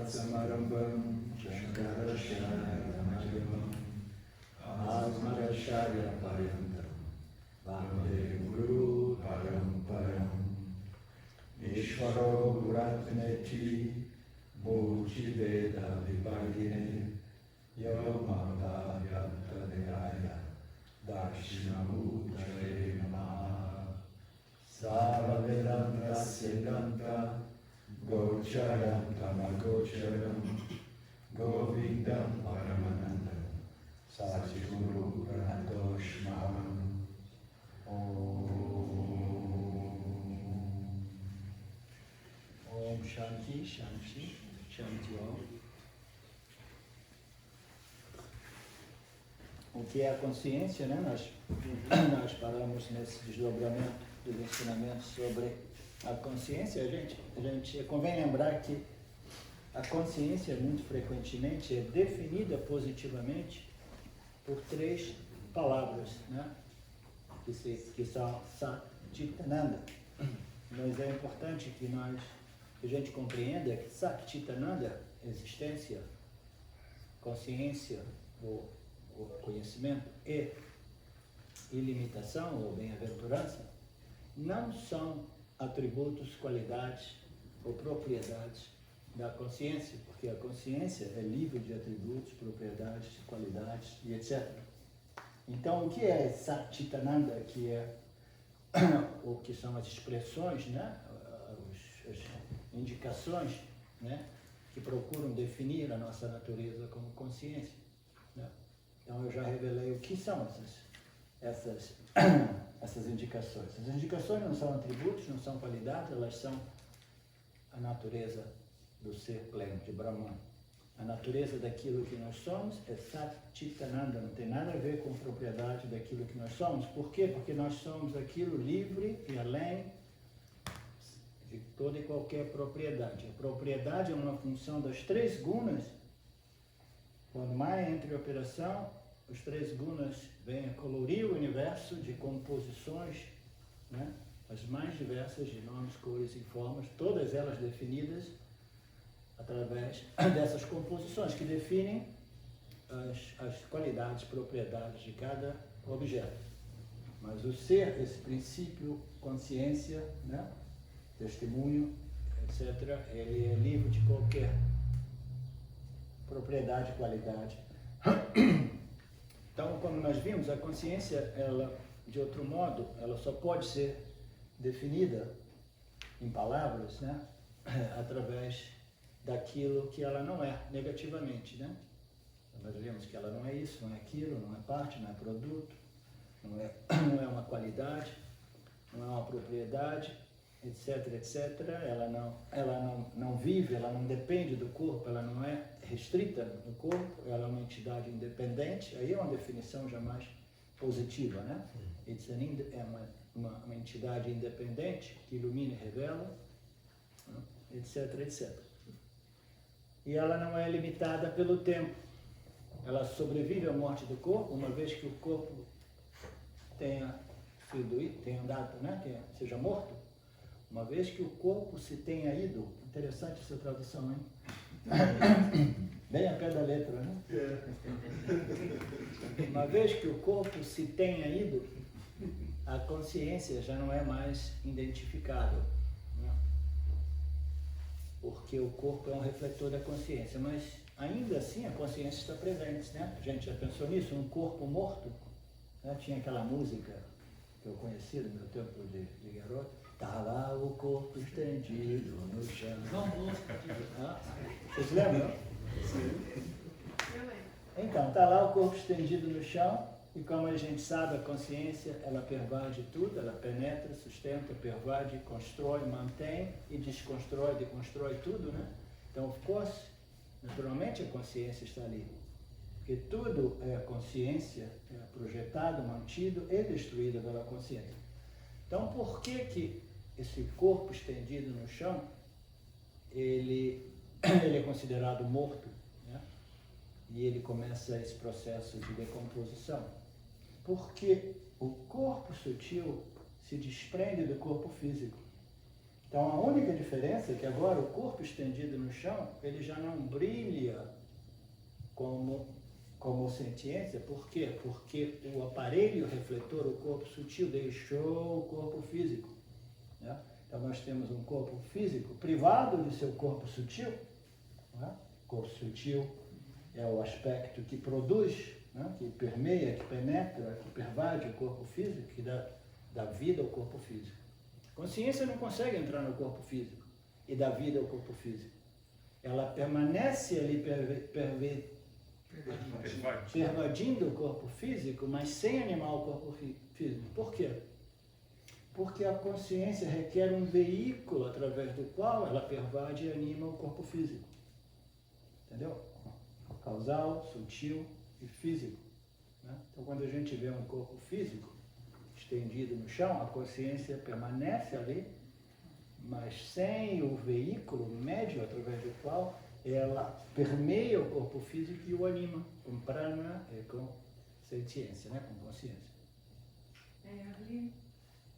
Sammarambham Shankaracharya Asmaracharya Paryantam Vande Guru Paramparam Ishvaro Guratneti Murti Veda Vipagine Yomada Yantadeyaya Dakshinamudare Namaha Sava Vedanta Siddhanta Gocharam Tamagocharam Govindam Paramanandam Satguru Pranadosh Maham Om Shanti Shanti Shanti Om. O que é a consciência, né? Nós paramos nesse desdobramento dos ensinamentos sobre a consciência. A gente convém lembrar que a consciência, muito frequentemente, é definida positivamente por três palavras, né? Que são Satchitananda. Mas é importante que a gente compreenda que Satchitananda, existência, consciência, ou conhecimento, e ilimitação, ou bem-aventurança, não são atributos, qualidades ou propriedades da consciência, porque a consciência é livre de atributos, propriedades, qualidades e etc. Então, o que é Satchitananda, que é o que são as expressões, né? As indicações, né? Que procuram definir a nossa natureza como consciência, né? Então, eu já revelei o que são essas indicações. As indicações não são atributos, não são qualidades, elas são a natureza do ser pleno, de Brahman. A natureza daquilo que nós somos é Satchitananda, não tem nada a ver com propriedade daquilo que nós somos. Por quê? Porque nós somos aquilo livre e além de toda e qualquer propriedade. A propriedade é uma função das três gunas. Quando Maya entra em operação, os três gunas vêm a colorir o universo de composições, né? As mais diversas de nomes, cores e formas, todas elas definidas através dessas composições que definem as qualidades, propriedades de cada objeto. Mas o ser, esse princípio, consciência, né? Testemunho, etc., ele é livre de qualquer propriedade, qualidade. Então, como nós vimos, a consciência, ela, de outro modo, ela só pode ser definida em palavras, né? Através daquilo que ela não é, negativamente, né? Nós vimos que ela não é isso, não é aquilo, não é parte, não é produto, não é uma qualidade, não é uma propriedade, etc, etc. Ela não vive, ela não depende do corpo, ela não é restrita no corpo, ela é uma entidade independente. Aí é uma definição jamais positiva, né? É uma entidade independente que ilumina e revela, etc, etc. E ela não é limitada pelo tempo. Ela sobrevive à morte do corpo, uma vez que o corpo tenha andado, né? Seja morto. Uma vez que o corpo se tenha ido, interessante essa tradução, hein? Bem a pé da letra, né? Uma vez que o corpo se tenha ido, a consciência já não é mais identificável, né? Porque o corpo é um refletor da consciência, mas ainda assim a consciência está presente, né? A gente já pensou nisso? Um corpo morto, né? Tinha aquela música que eu conheci no meu tempo de garoto. Tá lá o corpo estendido no chão. Vocês lembram? Sim. Então, tá lá o corpo estendido no chão, e como a gente sabe, a consciência, ela pervade tudo, ela penetra, sustenta, pervade, constrói, mantém e desconstrói, deconstrói tudo, né? Então, of course, naturalmente a consciência está ali. Porque tudo é a consciência, é projetado, mantido e destruído pela consciência. Então, por que esse corpo estendido no chão, ele é considerado morto, né? E ele começa esse processo de decomposição? Porque o corpo sutil se desprende do corpo físico. Então, a única diferença é que agora o corpo estendido no chão, ele já não brilha como ciência. Por quê? Porque o aparelho refletor, o corpo sutil, deixou o corpo físico. Né? Então, nós temos um corpo físico privado de seu corpo sutil. Né? O corpo sutil é o aspecto que produz, né? Que permeia, que penetra, que pervade o corpo físico, que dá vida ao corpo físico. Consciência não consegue entrar no corpo físico e dar vida ao corpo físico. Ela permanece ali pervadindo o corpo físico, mas sem animar o corpo físico. Por quê? Porque a consciência requer um veículo através do qual ela pervade e anima o corpo físico. Entendeu? Causal, sutil e físico. Né? Então, quando a gente vê um corpo físico estendido no chão, a consciência permanece ali, mas sem o veículo médio através do qual ela permeia o corpo físico e o anima, com prana e com sentiência, né? Com consciência.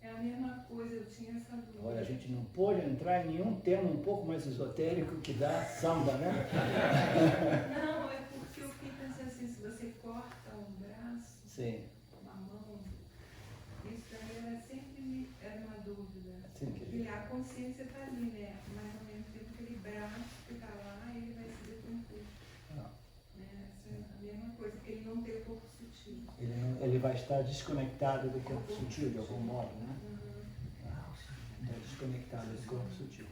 É a mesma coisa, eu tinha essa dúvida. Olha, a gente não pode entrar em nenhum tema um pouco mais esotérico que dá samba, né? Não, é porque eu fiquei pensando assim, se você corta um braço, Sim. uma mão, isso aí era uma dúvida. Sim, porque a consciência está ali, né? Mas ao mesmo tempo aquele braço que está lá, ele vai se decompor. Essa é a mesma coisa, porque ele não tem o corpo sutil. Ele vai estar desconectado do corpo sutil de algum modo, né? Está desconectado do corpo sutil.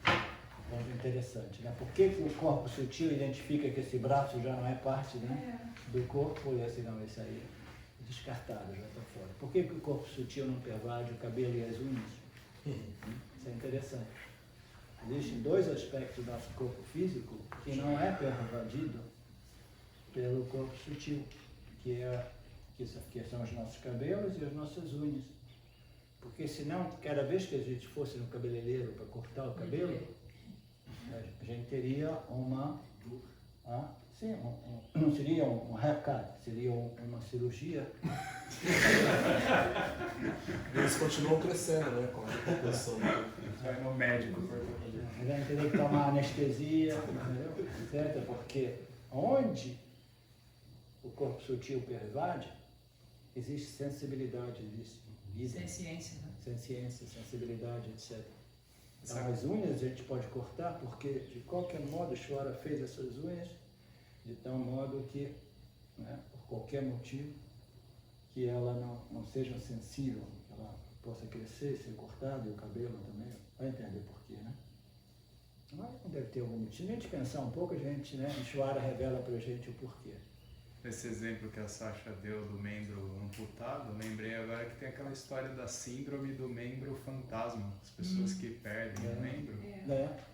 Ponto interessante, né? Por que o corpo sutil identifica que esse braço já não é parte, né, do corpo e assim, não, esse aí é descartado, já está fora. Por que o corpo sutil não pervade o cabelo e as unhas? Isso é interessante. Existem dois aspectos do nosso corpo físico que não é pervadido pelo corpo sutil, que são os nossos cabelos e as nossas unhas. Porque senão, cada vez que a gente fosse no cabeleireiro para cortar o cabelo, a gente teria não seria um haircut, seria uma cirurgia. Eles continuam crescendo, né? Com a população. Vai no médico. A gente teria que tomar anestesia, entendeu? Certo? Porque onde o corpo sutil pervade, existe sensibilidade, existe vida. Senciência, né? Senciência, sensibilidade, etc. Então, as unhas a gente pode cortar porque, de qualquer modo, a Shwara fez essas unhas de tal modo que, né, por qualquer motivo, que ela não seja sensível, que ela possa crescer, ser cortada, e o cabelo também. Vai entender por quê, né? Mas não deve ter algum motivo. Se a gente pensar um pouco, a gente, né, a Shwara revela pra gente o porquê. Esse exemplo que a Sasha deu do membro amputado, lembrei agora que tem aquela história da síndrome do membro fantasma. As pessoas que perdem o membro,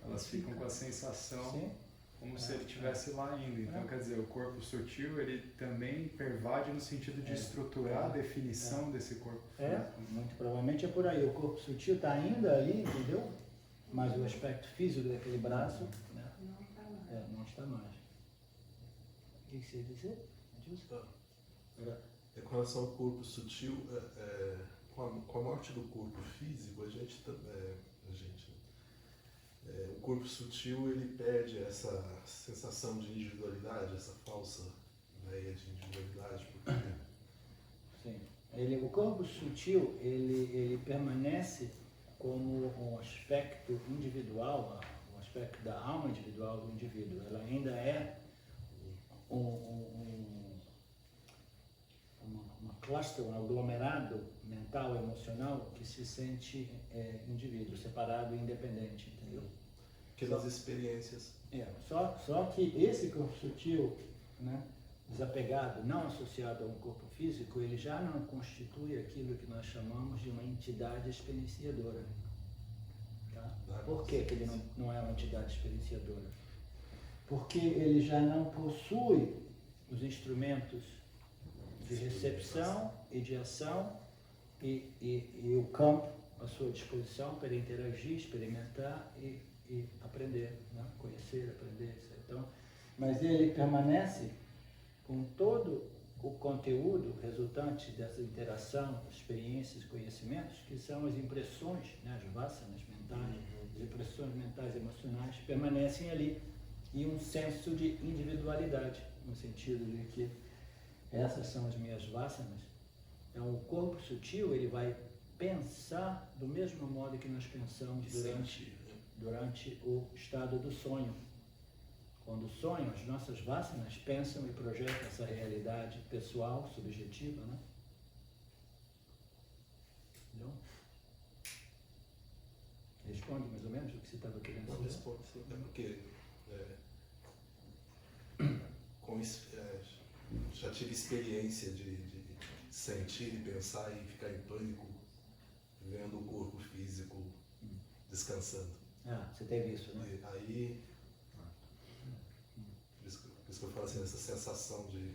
elas ficam com a sensação como se ele estivesse lá ainda. Então, quer dizer, o corpo sutil, ele também pervade no sentido de estruturar a definição desse corpo físico. Muito provavelmente é por aí. O corpo sutil está ainda ali, entendeu? Mas o aspecto físico daquele braço, né, não está mais. O que você ia dizer? Com relação ao corpo sutil, com a morte do corpo físico, o corpo sutil ele perde essa sensação de individualidade, essa falsa ideia de individualidade. Sim. O corpo sutil ele permanece como um aspecto individual, um aspecto da alma individual do indivíduo. Ela ainda é uma cluster, um aglomerado mental, emocional que se sente indivíduo, separado e independente, entendeu? Aquelas experiências. Só que esse corpo sutil, né, desapegado, não associado a um corpo físico, ele já não constitui aquilo que nós chamamos de uma entidade experienciadora. Tá? Por que ele não é uma entidade experienciadora? Porque ele já não possui os instrumentos de recepção e de ação e o campo à sua disposição para interagir, experimentar e aprender, né? Conhecer, aprender, etc. Então, mas ele permanece com todo o conteúdo resultante dessa interação, experiências, conhecimentos, que são as impressões, né, as vasanas mentais, as impressões mentais e emocionais, permanecem ali. E um senso de individualidade, no sentido de que essas são as minhas vasanas. Então, o corpo sutil, ele vai pensar do mesmo modo que nós pensamos durante o estado do sonho. Quando sonham, as nossas vasanas pensam e projetam essa realidade pessoal, subjetiva, né? Entendeu? Responde mais ou menos o que você estava querendo Não, saber? responde sim, é porque já tive experiência de sentir e pensar e ficar em pânico vendo o corpo físico descansando. Ah, você teve isso, né? E aí, por isso que eu falo assim, essa sensação de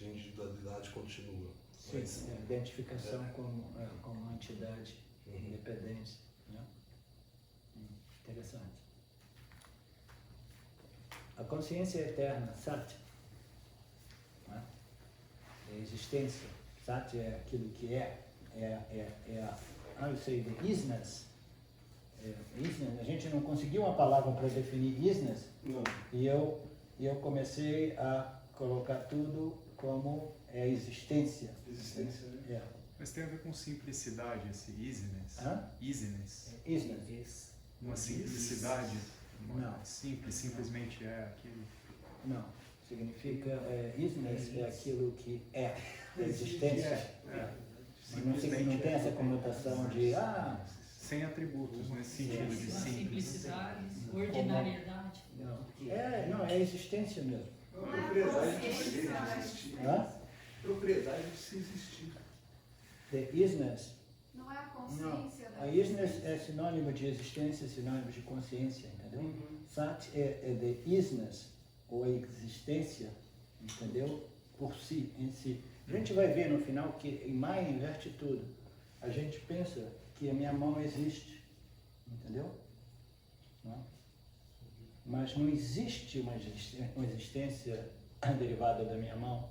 individualidade continua. Sim, Mas, identificação como uma entidade independente. Né? Interessante. A consciência eterna, Sat, né? É a existência. Sat é aquilo que eu sei, the isness. A gente não conseguiu uma palavra para definir isness, não. e eu comecei a colocar tudo como a existência. Existência, né? Mas tem a ver com simplicidade, esse easiness. Easiness. Uma simplicidade. Não. Simples, simplesmente é aquilo. Não. Significa, easiness é aquilo que é, a existência. Não tem essa conotação de, sem atributos, nesse sentido de simples. Simplicidade, ordinariedade. Não, é a existência mesmo. Propriedade de existir. Propriedade de se existir. The isness. Não é a consciência da A isness é sinônimo de existência, sinônimo de consciência, entendeu? Sat é the isness, ou a existência, entendeu? Por si, em si. A gente vai ver no final que em Maya inverte tudo. A gente pensa que a minha mão existe, entendeu? Não? Mas não existe uma existência derivada da minha mão.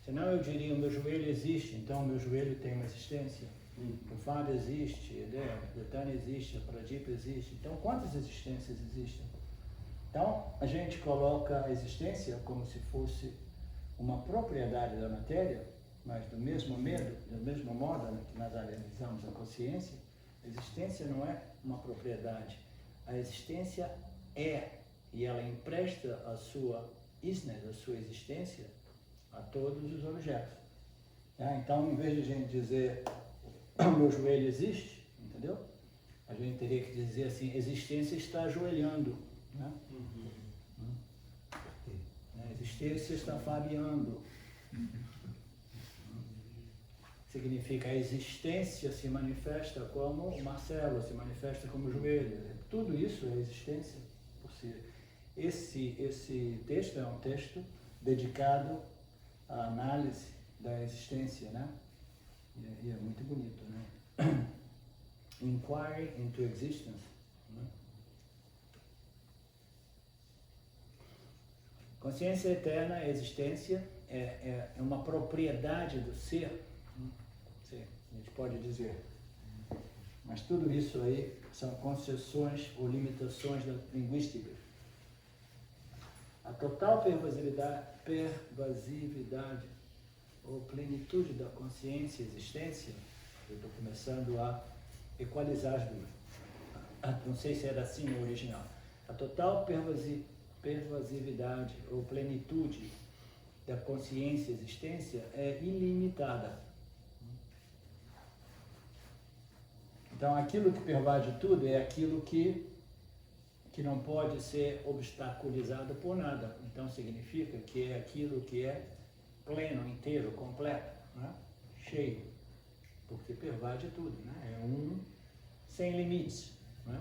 Senão eu diria, o meu joelho existe, então o meu joelho tem uma existência. O Fábio existe, a Betânia existe, a Pradipa existe. Então, quantas existências existem? Então, a gente coloca a existência como se fosse uma propriedade da matéria, mas do mesmo modo que nós analisamos a consciência, a existência não é uma propriedade. A existência é, e ela empresta a sua isness, a sua existência, a todos os objetos. Então, em vez de a gente dizer o meu joelho existe, entendeu? A gente teria que dizer assim, existência está ajoelhando, né? A existência está fabiando. Significa a existência se manifesta como o Marcelo, se manifesta como o joelho. Tudo isso é existência por si. Esse texto é um texto dedicado à análise da existência, né? E é muito bonito, né? Inquiry into existence. Né? Consciência eterna, a existência, é uma propriedade do ser. Sim, a gente pode dizer. Mas tudo isso aí são concessões ou limitações da linguística. A total pervasividade ou plenitude da consciência e existência, eu estou começando a equalizar as duas. Não sei se era assim no original. A total pervasividade ou plenitude da consciência e existência é ilimitada. Então, aquilo que pervade tudo é aquilo que não pode ser obstaculizado por nada. Então, significa que é aquilo que é pleno, inteiro, completo, né? Cheio, porque pervade tudo, né? É um sem limites, né?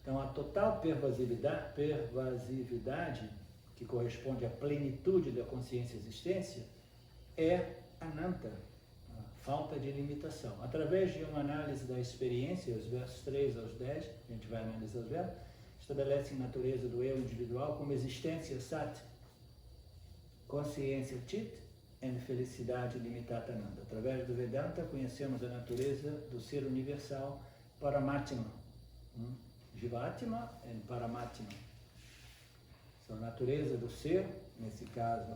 Então, a total pervasividade, que corresponde à plenitude da consciência e existência, é ananta, a falta de limitação. Através de uma análise da experiência, os versos 3 aos 10, a gente vai analisar os versos, estabelece a natureza do eu individual como existência sat, consciência chit em felicidade limitatananda. Através do Vedanta, conhecemos a natureza do ser universal Paramatma. Jivatma e Paramatma. Então, a natureza do ser, nesse caso,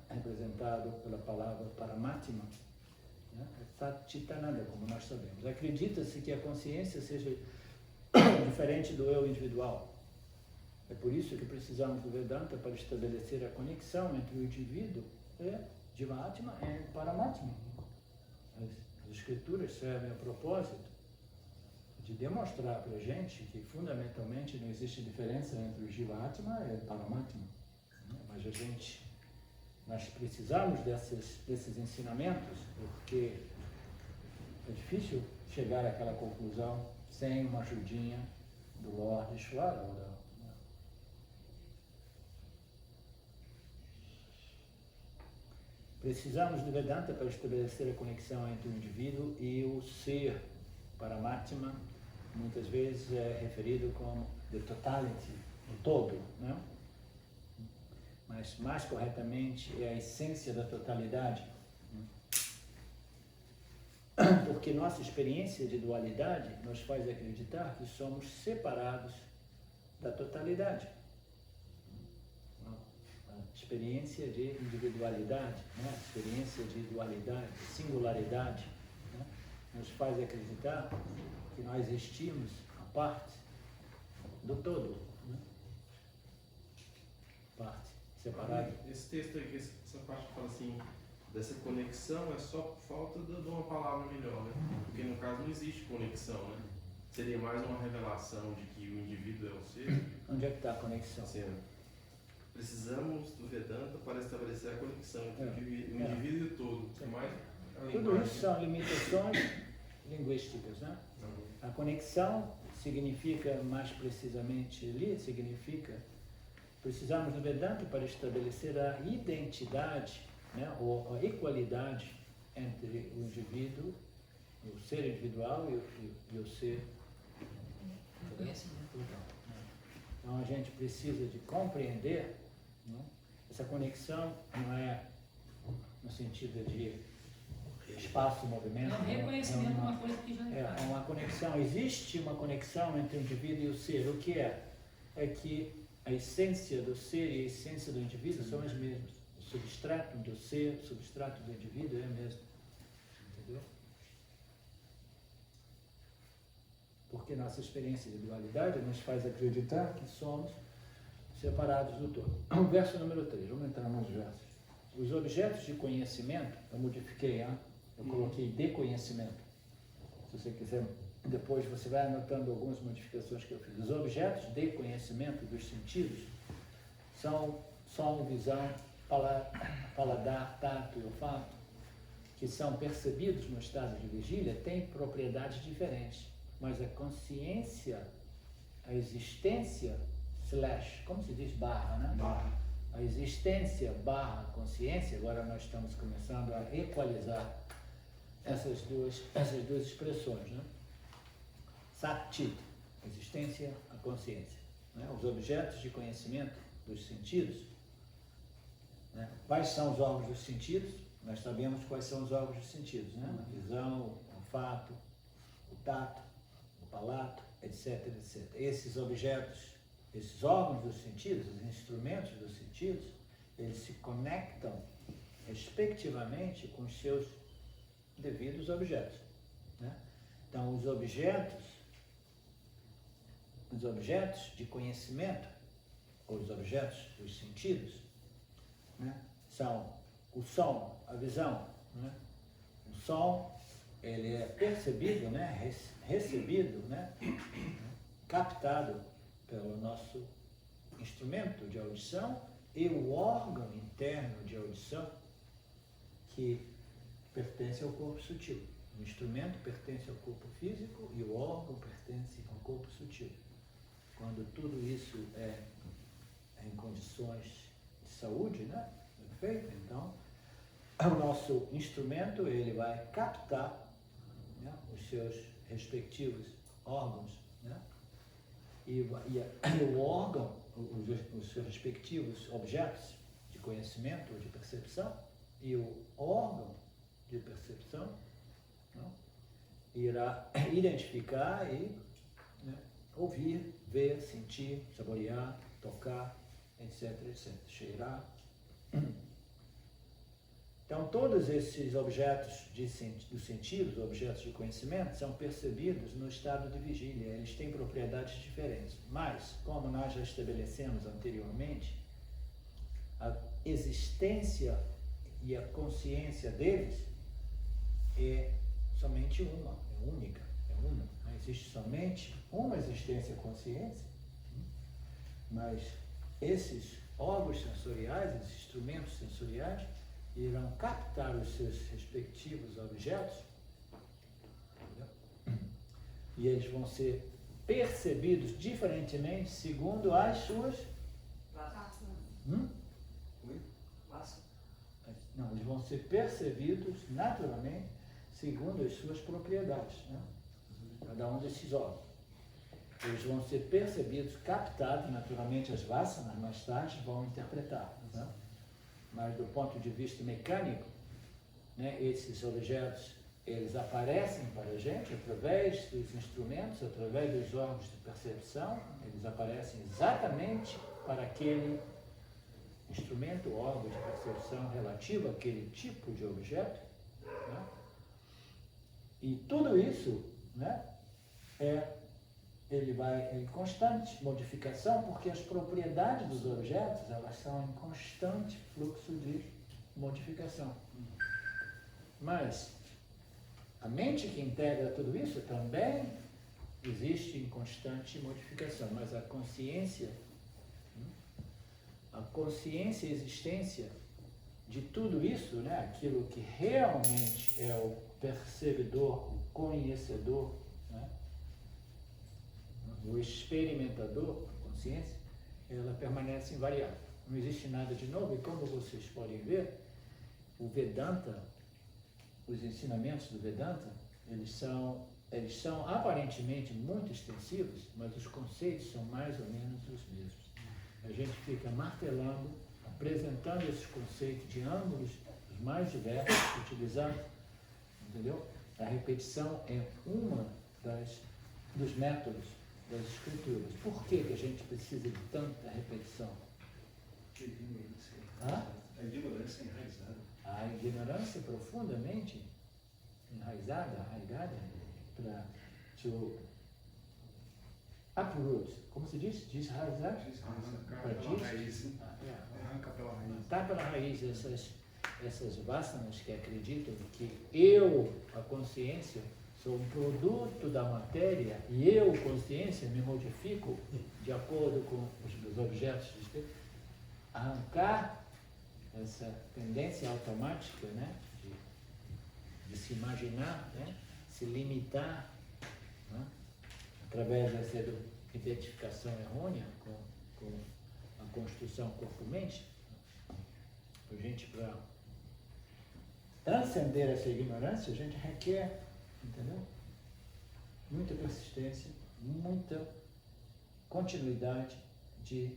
representado pela palavra Paramatma, né? É Satchitananda, como nós sabemos. Acredita-se que a consciência seja diferente do eu individual. É por isso que precisamos do Vedanta para estabelecer a conexão entre o indivíduo e Jivatma e Paramatma. As escrituras servem a propósito de demonstrar para a gente que fundamentalmente não existe diferença entre o Jivatma e o Paramatma. Mas nós precisamos desses ensinamentos, porque é difícil chegar àquela conclusão sem uma ajudinha do Lord Ishvara. Precisamos do Vedanta para estabelecer a conexão entre o indivíduo e o ser. Paramatma muitas vezes é referido como the totality, o todo, né? Mas mais corretamente é a essência da totalidade. Porque nossa experiência de dualidade nos faz acreditar que somos separados da totalidade. Experiência de individualidade, né? Experiência de dualidade, singularidade, né? Nos faz acreditar que nós existimos a parte do todo, né? Parte separada. Esse texto aqui, essa parte que fala assim, dessa conexão é só falta de uma palavra melhor, né? Porque no caso não existe conexão, né? Seria mais uma revelação de que o indivíduo é o ser. Onde é que está a conexão? Precisamos do Vedanta para estabelecer a conexão entre o indivíduo e o todo. Tudo isso são limitações linguísticas, né? A conexão significa, mais precisamente ali, precisamos do Vedanta para estabelecer a identidade, né? Ou a equalidade entre o indivíduo, o ser individual e o ser. Então a gente precisa de compreender, né? Essa conexão não é no sentido de espaço-movimento. É um reconhecimento de uma coisa que já é uma conexão. Existe uma conexão entre o indivíduo e o ser. O que é? É que a essência do ser e a essência do indivíduo são as mesmas. O substrato do ser, o substrato do indivíduo é o mesmo. Entendeu? Porque nossa experiência de dualidade nos faz acreditar que somos separados do todo. O verso número 3, vamos entrar nos versos. Os objetos de conhecimento, eu modifiquei, hein? Eu coloquei de conhecimento. Se você quiser, depois você vai anotando algumas modificações que eu fiz. Os objetos de conhecimento dos sentidos são som, visão, paladar, tato e olfato, que são percebidos no estado de vigília, têm propriedades diferentes. Mas a consciência, a existência, como se diz, barra, né? A existência barra consciência, agora nós estamos começando a equalizar essas duas expressões, né? Sat-chit, existência, a consciência, né? Os objetos de conhecimento dos sentidos, né? Quais são os órgãos dos sentidos? Nós sabemos quais são os órgãos dos sentidos, né? A visão, o olfato, o tato, o palato, etc, etc. Esses objetos, esses órgãos dos sentidos, os instrumentos dos sentidos, eles se conectam respectivamente com os seus devidos objetos, né? Então, os objetos de conhecimento, ou os objetos dos sentidos, né, são o som, a visão, né? O som, ele é percebido, né, recebido, né, captado pelo nosso instrumento de audição e o órgão interno de audição que pertence ao corpo sutil. O instrumento pertence ao corpo físico e o órgão pertence ao corpo sutil. Quando tudo isso é em condições de saúde, né, perfeito, então o nosso instrumento ele vai captar, né, os seus respectivos órgãos, né, e o órgão, os seus respectivos objetos de conhecimento ou de percepção, E o órgão de percepção, não, irá identificar e, né, ouvir, ver, sentir, saborear, tocar, etc, etc, cheirar. Então, todos esses objetos dos sentidos, objetos de conhecimento, são percebidos no estado de vigília. Eles têm propriedades diferentes. Mas, como nós já estabelecemos anteriormente, a existência e a consciência deles é somente uma, é única, é uma. Não existe somente uma existência e consciência, mas esses órgãos sensoriais, esses instrumentos sensoriais, irão captar os seus respectivos objetos, entendeu? E eles vão ser percebidos diferentemente segundo as suas... Não, eles vão ser percebidos naturalmente segundo as suas propriedades, né? Cada um desses órgãos. Eles vão ser percebidos, captados, naturalmente as vasanas mais tarde vão interpretar, né? Mas do ponto de vista mecânico, né, esses objetos, eles aparecem para a gente através dos instrumentos, através dos órgãos de percepção, eles aparecem exatamente para aquele instrumento, órgão de percepção relativo àquele tipo de objeto, né? E tudo isso, né, ele vai em constante modificação, porque as propriedades dos objetos, elas são em constante fluxo de modificação. Mas a mente que integra tudo isso também existe em constante modificação, mas a consciência e a existência de tudo isso, né, aquilo que realmente é o percebedor, o conhecedor, né, o experimentador, a consciência, ela permanece invariável. Não existe nada de novo, e como vocês podem ver, o Vedanta, os ensinamentos do Vedanta, eles são aparentemente muito extensivos, mas os conceitos são mais ou menos os mesmos. A gente fica martelando, apresentando esses conceitos de ângulos os mais diversos, utilizando, entendeu? A repetição é uma dos métodos das escrituras. Por que a gente precisa de tanta repetição? A ignorância enraizada. A ignorância profundamente enraizada, arraigada, para uproot. Como se diz? Desraizar? Arranca pela raiz. Matar pela raiz essas vasanas que acreditam que eu, a consciência, sou um produto da matéria e eu, consciência, me modifico de acordo com os objetos de espírito. Arrancar essa tendência automática, né, de se imaginar, né, se limitar, né, através dessa identificação errônea com a construção corpo-mente, a gente, para transcender essa ignorância, a gente requer, entendeu? Muita persistência, muita continuidade de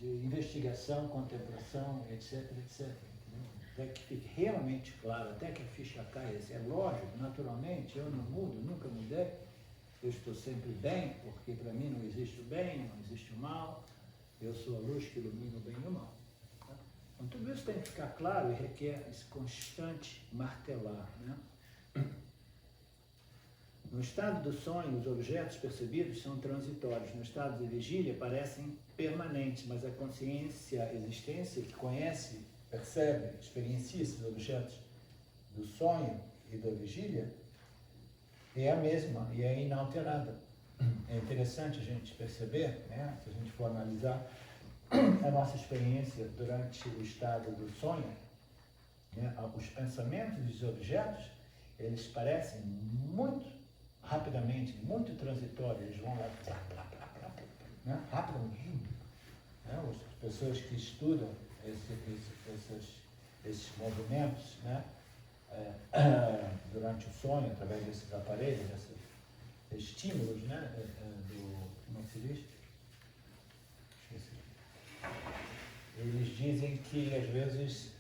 investigação, contemplação, etc, etc. Entendeu? Até que fique realmente claro, até que a ficha caia. É lógico, naturalmente, eu não mudo, nunca mudei. Eu estou sempre bem, porque para mim não existe o bem, não existe o mal. Eu sou a luz que ilumina o bem e o mal. Tá? Então tudo isso tem que ficar claro e requer esse constante martelar, né? No estado do sonho, os objetos percebidos são transitórios. No estado de vigília, parecem permanentes, mas a consciência, a existência que conhece, percebe, experiencia esses objetos do sonho e da vigília é a mesma e é inalterada. É interessante a gente perceber, né, se a gente for analisar a nossa experiência durante o estado do sonho, né, os pensamentos dos objetos, eles parecem muito rapidamente, muito transitórios, eles vão lá, né? Rapidamente. Né? As pessoas que estudam esses movimentos, né? Durante o sonho, através desses aparelhos, desses estímulos, né? Como é que se diz? Esqueci. Eles dizem que às vezes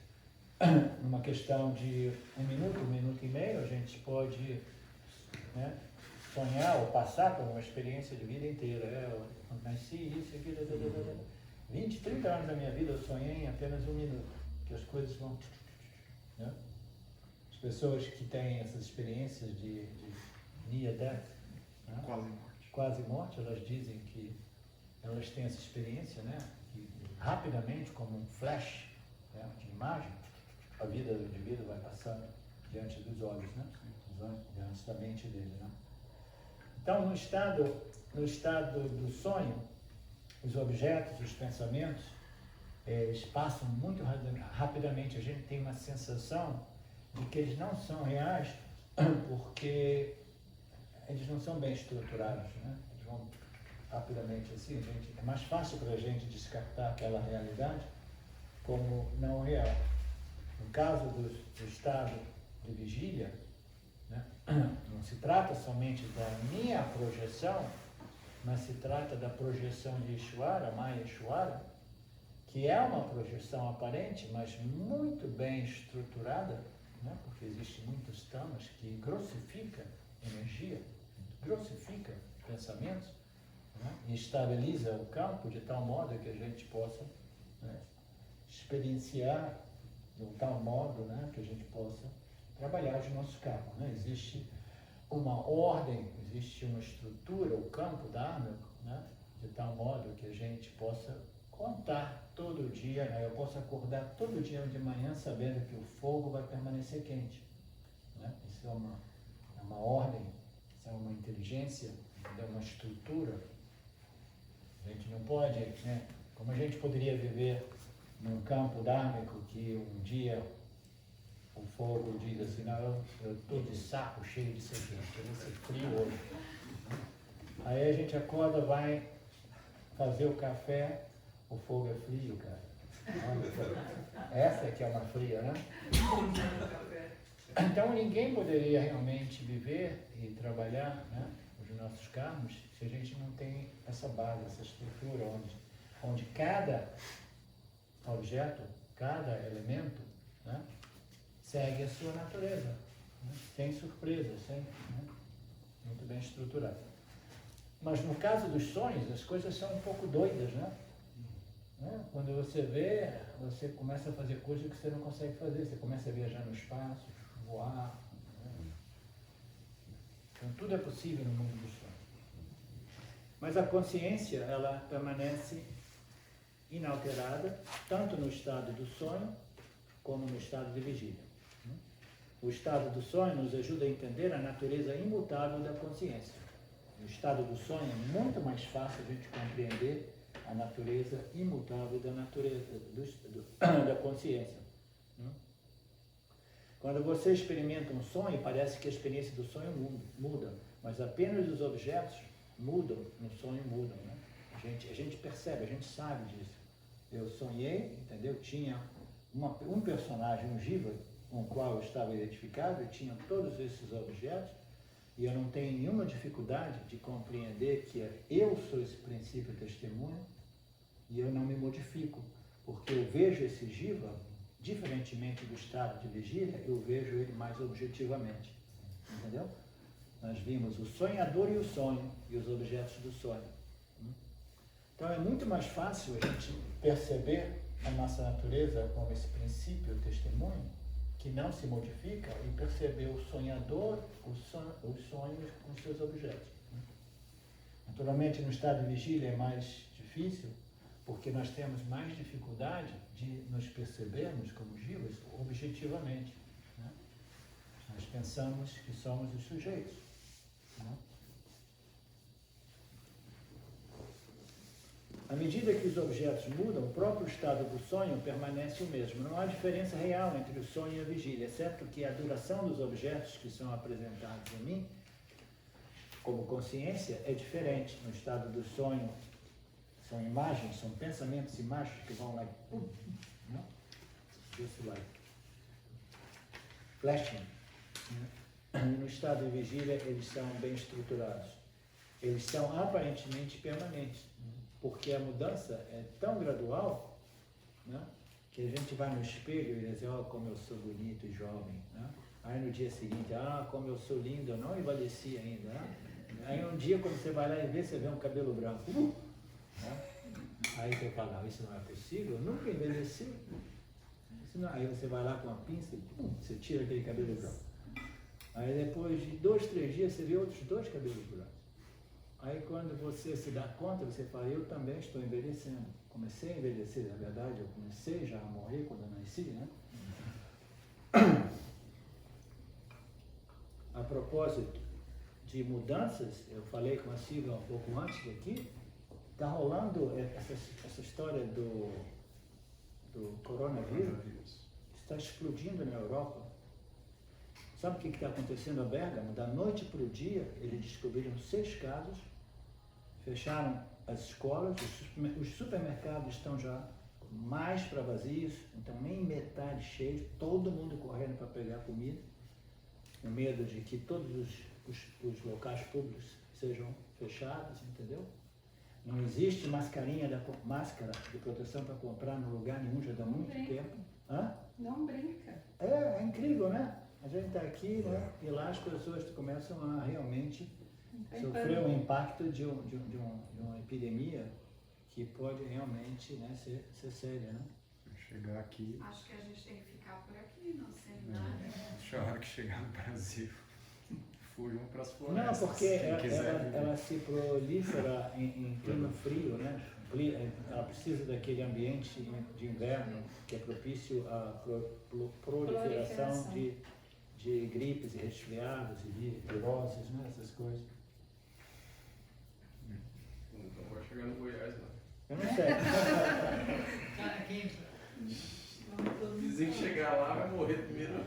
numa questão de um minuto e meio, a gente pode, né, sonhar ou passar por uma experiência de vida inteira. Eu nasci, isso, aquilo, 20, 30 anos da minha vida eu sonhei em apenas um minuto, que as coisas vão... Né? As pessoas que têm essas experiências de near death, né? Quase morte, elas dizem que elas têm essa experiência, né? Que rapidamente, como um flash, né, de imagem, a vida do indivíduo vai passando diante dos olhos, né? Diante da mente dele, né? Então, no estado do sonho, os objetos, os pensamentos, eles passam muito rapidamente. A gente tem uma sensação de que eles não são reais porque eles não são bem estruturados, né? Eles vão rapidamente assim, é mais fácil para a gente descartar aquela realidade como não real. No caso do estado de vigília, né, não se trata somente da minha projeção, mas se trata da projeção de Ishvara, Maya Ishvara, que é uma projeção aparente, mas muito bem estruturada, né, porque existem muitos tamas que grossifica energia, grossifica pensamentos, né, e estabiliza o campo de tal modo que a gente possa, né, experienciar de um tal modo, né, que a gente possa trabalhar de nosso campo, né? Existe uma ordem, existe uma estrutura, o campo dharmico, né, de tal modo que a gente possa contar todo dia, né? Eu posso acordar todo dia de manhã sabendo que o fogo vai permanecer quente, né? Isso é uma ordem, isso é uma inteligência, é uma estrutura. A gente não pode, né? Como a gente poderia viver num campo dharmico que um dia o fogo diz assim, não, eu estou de saco cheio de ser quente, eu vou ser frio hoje. Aí a gente acorda, vai fazer o café, o fogo é frio, cara. Essa é que é uma fria, né? Então ninguém poderia realmente viver e trabalhar, né, os nossos karmas se a gente não tem essa base, essa estrutura onde cada objeto, cada elemento, né, segue a sua natureza, né, sem surpresa, né, muito bem estruturado. Mas no caso dos sonhos, as coisas são um pouco doidas, né? Quando você vê, você começa a fazer coisas que você não consegue fazer, você começa a viajar no espaço, voar, né? Então tudo é possível no mundo dos sonhos. Mas a consciência, ela permanece inalterada, tanto no estado do sonho, como no estado de vigília. O estado do sonho nos ajuda a entender a natureza imutável da consciência. No estado do sonho é muito mais fácil a gente compreender a natureza imutável da natureza da consciência. Quando você experimenta um sonho, parece que a experiência do sonho muda, mas apenas os objetos mudam, no sonho mudam, né? A gente percebe, a gente sabe disso. Eu sonhei, entendeu? Tinha um personagem, um jiva, com o qual eu estava identificado, e tinha todos esses objetos, e eu não tenho nenhuma dificuldade de compreender que eu sou esse princípio testemunho, e eu não me modifico, porque eu vejo esse jiva, diferentemente do estado de vigília, eu vejo ele mais objetivamente, entendeu? Nós vimos o sonhador e o sonho, e os objetos do sonho. Então é muito mais fácil a gente perceber a nossa natureza como esse princípio testemunho, que não se modifica, e perceber o sonhador, os sonhos com seus objetos. Naturalmente, no estado de vigília é mais difícil, porque nós temos mais dificuldade de nos percebermos como jivas objetivamente, né? Nós pensamos que somos os sujeitos, né? À medida que os objetos mudam, o próprio estado do sonho permanece o mesmo. Não há diferença real entre o sonho e a vigília, exceto que a duração dos objetos que são apresentados em mim, como consciência, é diferente. No estado do sonho, são imagens, são pensamentos, imagens que vão lá e pum, né? Isso lá. Flashing. Né? No estado de vigília, eles são bem estruturados. Eles são aparentemente permanentes, porque a mudança é tão gradual, né, que a gente vai no espelho e diz, ó, como eu sou bonito e jovem, né? Aí no dia seguinte, como eu sou lindo, eu não envelheci ainda, né? Aí um dia quando você vai lá e vê, você vê um cabelo branco, né? Aí você fala, não, isso não é possível, eu nunca envelheci. Aí você vai lá com uma pinça e você tira aquele cabelo branco. Aí depois de 2, 3 dias você vê outros 2 cabelos brancos. Aí quando você se dá conta, você fala, eu também estou envelhecendo. Comecei a envelhecer, na verdade, eu comecei já a morrer quando eu nasci, né? A propósito de mudanças, eu falei com a Silvia um pouco antes aqui, está rolando essa história do coronavírus, está explodindo na Europa. Sabe o que está acontecendo a Bérgamo? Da noite para o dia, eles descobriram 6 casos, fecharam as escolas, os supermercados estão já mais para vazios, então nem metade cheio, todo mundo correndo para pegar comida, com medo de que todos os locais públicos sejam fechados, entendeu? Não existe máscara de proteção para comprar no lugar nenhum já dá muito tempo. Hã? Não brinca. É incrível, né? A gente está aqui, né? E lá as pessoas começam a realmente sofrer um impacto de uma epidemia que pode realmente, né, ser séria, né? Chegar aqui. Acho que a gente tem que ficar por aqui, não sei nada. Acho a hora que chegar no Brasil, fujam para as florestas. Não, porque ela se prolifera em clima frio, né? Ela precisa daquele ambiente de inverno que é propício à proliferação de gripes e resfriados e viroses, né? Essas coisas. Então vai chegar no Goiás lá. Eu não sei. Cara, quem... Dizem que chegar lá vai morrer primeiro.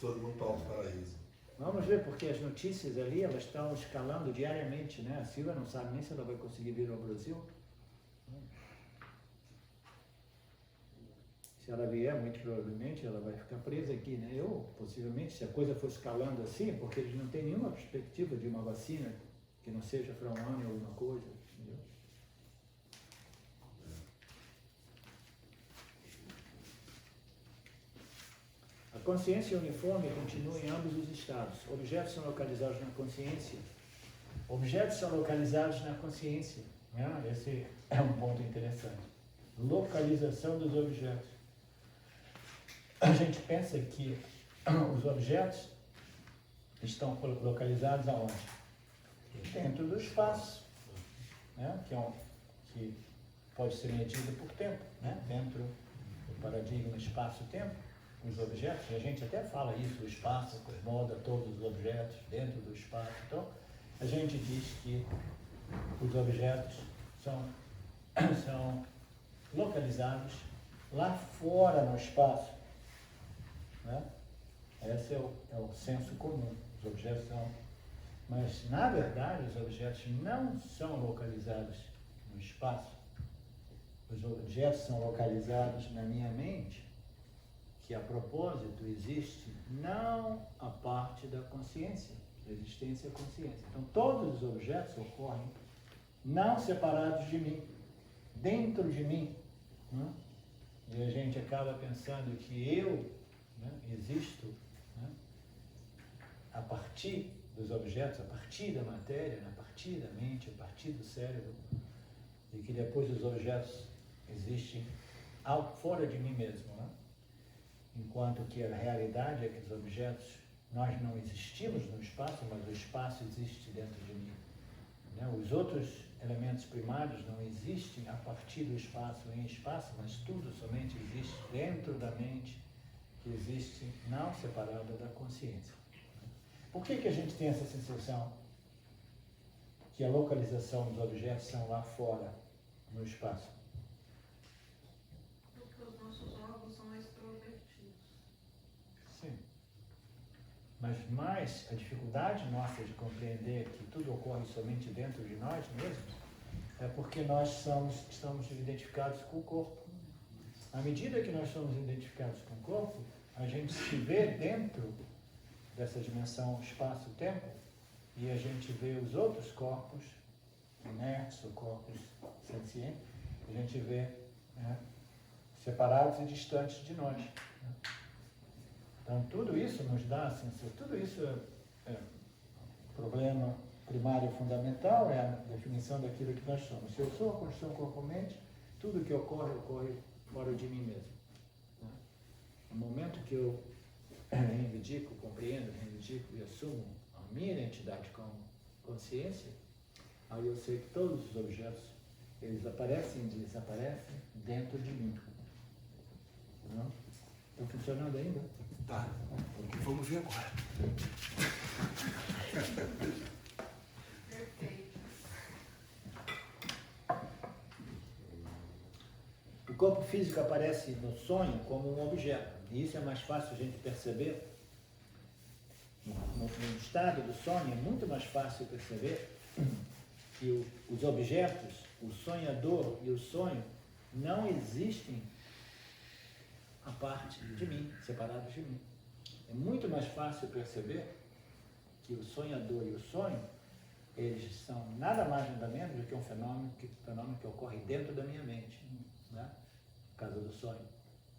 Todo mundo para o paraíso. Vamos ver, porque as notícias ali, elas estão escalando diariamente, né? A Silvia não sabe nem se ela vai conseguir vir ao Brasil. Se ela vier, muito provavelmente, ela vai ficar presa aqui, né? Possivelmente, se a coisa for escalando assim, porque eles não têm nenhuma perspectiva de uma vacina que não seja para um ano ou alguma coisa, entendeu? A consciência uniforme continua em ambos os estados. Objetos são localizados na consciência. Objetos são localizados na consciência. Né? Esse é um ponto interessante. Localização dos objetos. A gente pensa que os objetos estão localizados aonde? Dentro do espaço, né? Que pode ser medido por tempo, né? Dentro do paradigma espaço-tempo. Os objetos, e a gente até fala isso, o espaço acomoda todos os objetos dentro do espaço. Então, a gente diz que os objetos são localizados lá fora no espaço. Né? Esse é o senso comum. Os objetos são... Mas, na verdade, os objetos não são localizados no espaço. Os objetos são localizados na minha mente, que a propósito existe não a parte da consciência, da existência consciência. Então todos os objetos ocorrem não separados de mim, dentro de mim. Né? E a gente acaba pensando que eu, né, existo, né, a partir dos objetos, a partir da matéria, a partir da mente, a partir do cérebro, e que depois os objetos existem fora de mim mesmo, né? Enquanto que a realidade é que os objetos, nós não existimos no espaço, mas o espaço existe dentro de mim. Né? Os outros elementos primários não existem a partir do espaço em espaço, mas tudo somente existe dentro da mente, que existe não separada da consciência. Por que a gente tem essa sensação que a localização dos objetos são lá fora, no espaço? Porque os nossos órgãos são extrovertidos. Sim. Mas mais a dificuldade nossa de compreender que tudo ocorre somente dentro de nós mesmos é porque nós estamos identificados com o corpo. À medida que nós somos identificados com o corpo, a gente se vê dentro dessa dimensão espaço-tempo e a gente vê os outros corpos inertes ou corpos sencientes, a gente vê, né, separados e distantes de nós. Então, tudo isso nos dá, assim, tudo isso é problema primário e fundamental, é a definição daquilo que nós somos. Se eu sou a condição corpo-mente, tudo que ocorre, ocorre fora de mim mesmo. No momento que eu reivindico, compreendo, reivindico e assumo a minha identidade como consciência, aí eu sei que todos os objetos, eles aparecem e desaparecem dentro de mim. Não? Está funcionando ainda? Tá. Vamos ver agora. Perfeito. O corpo físico aparece no sonho como um objeto. E isso é mais fácil a gente perceber. No estado do sonho é muito mais fácil perceber que os objetos, o sonhador e o sonho, não existem a parte de mim, separados de mim. É muito mais fácil perceber que o sonhador e o sonho, eles são nada mais nada menos do que um fenômeno que ocorre dentro da minha mente, né? No caso do sonho.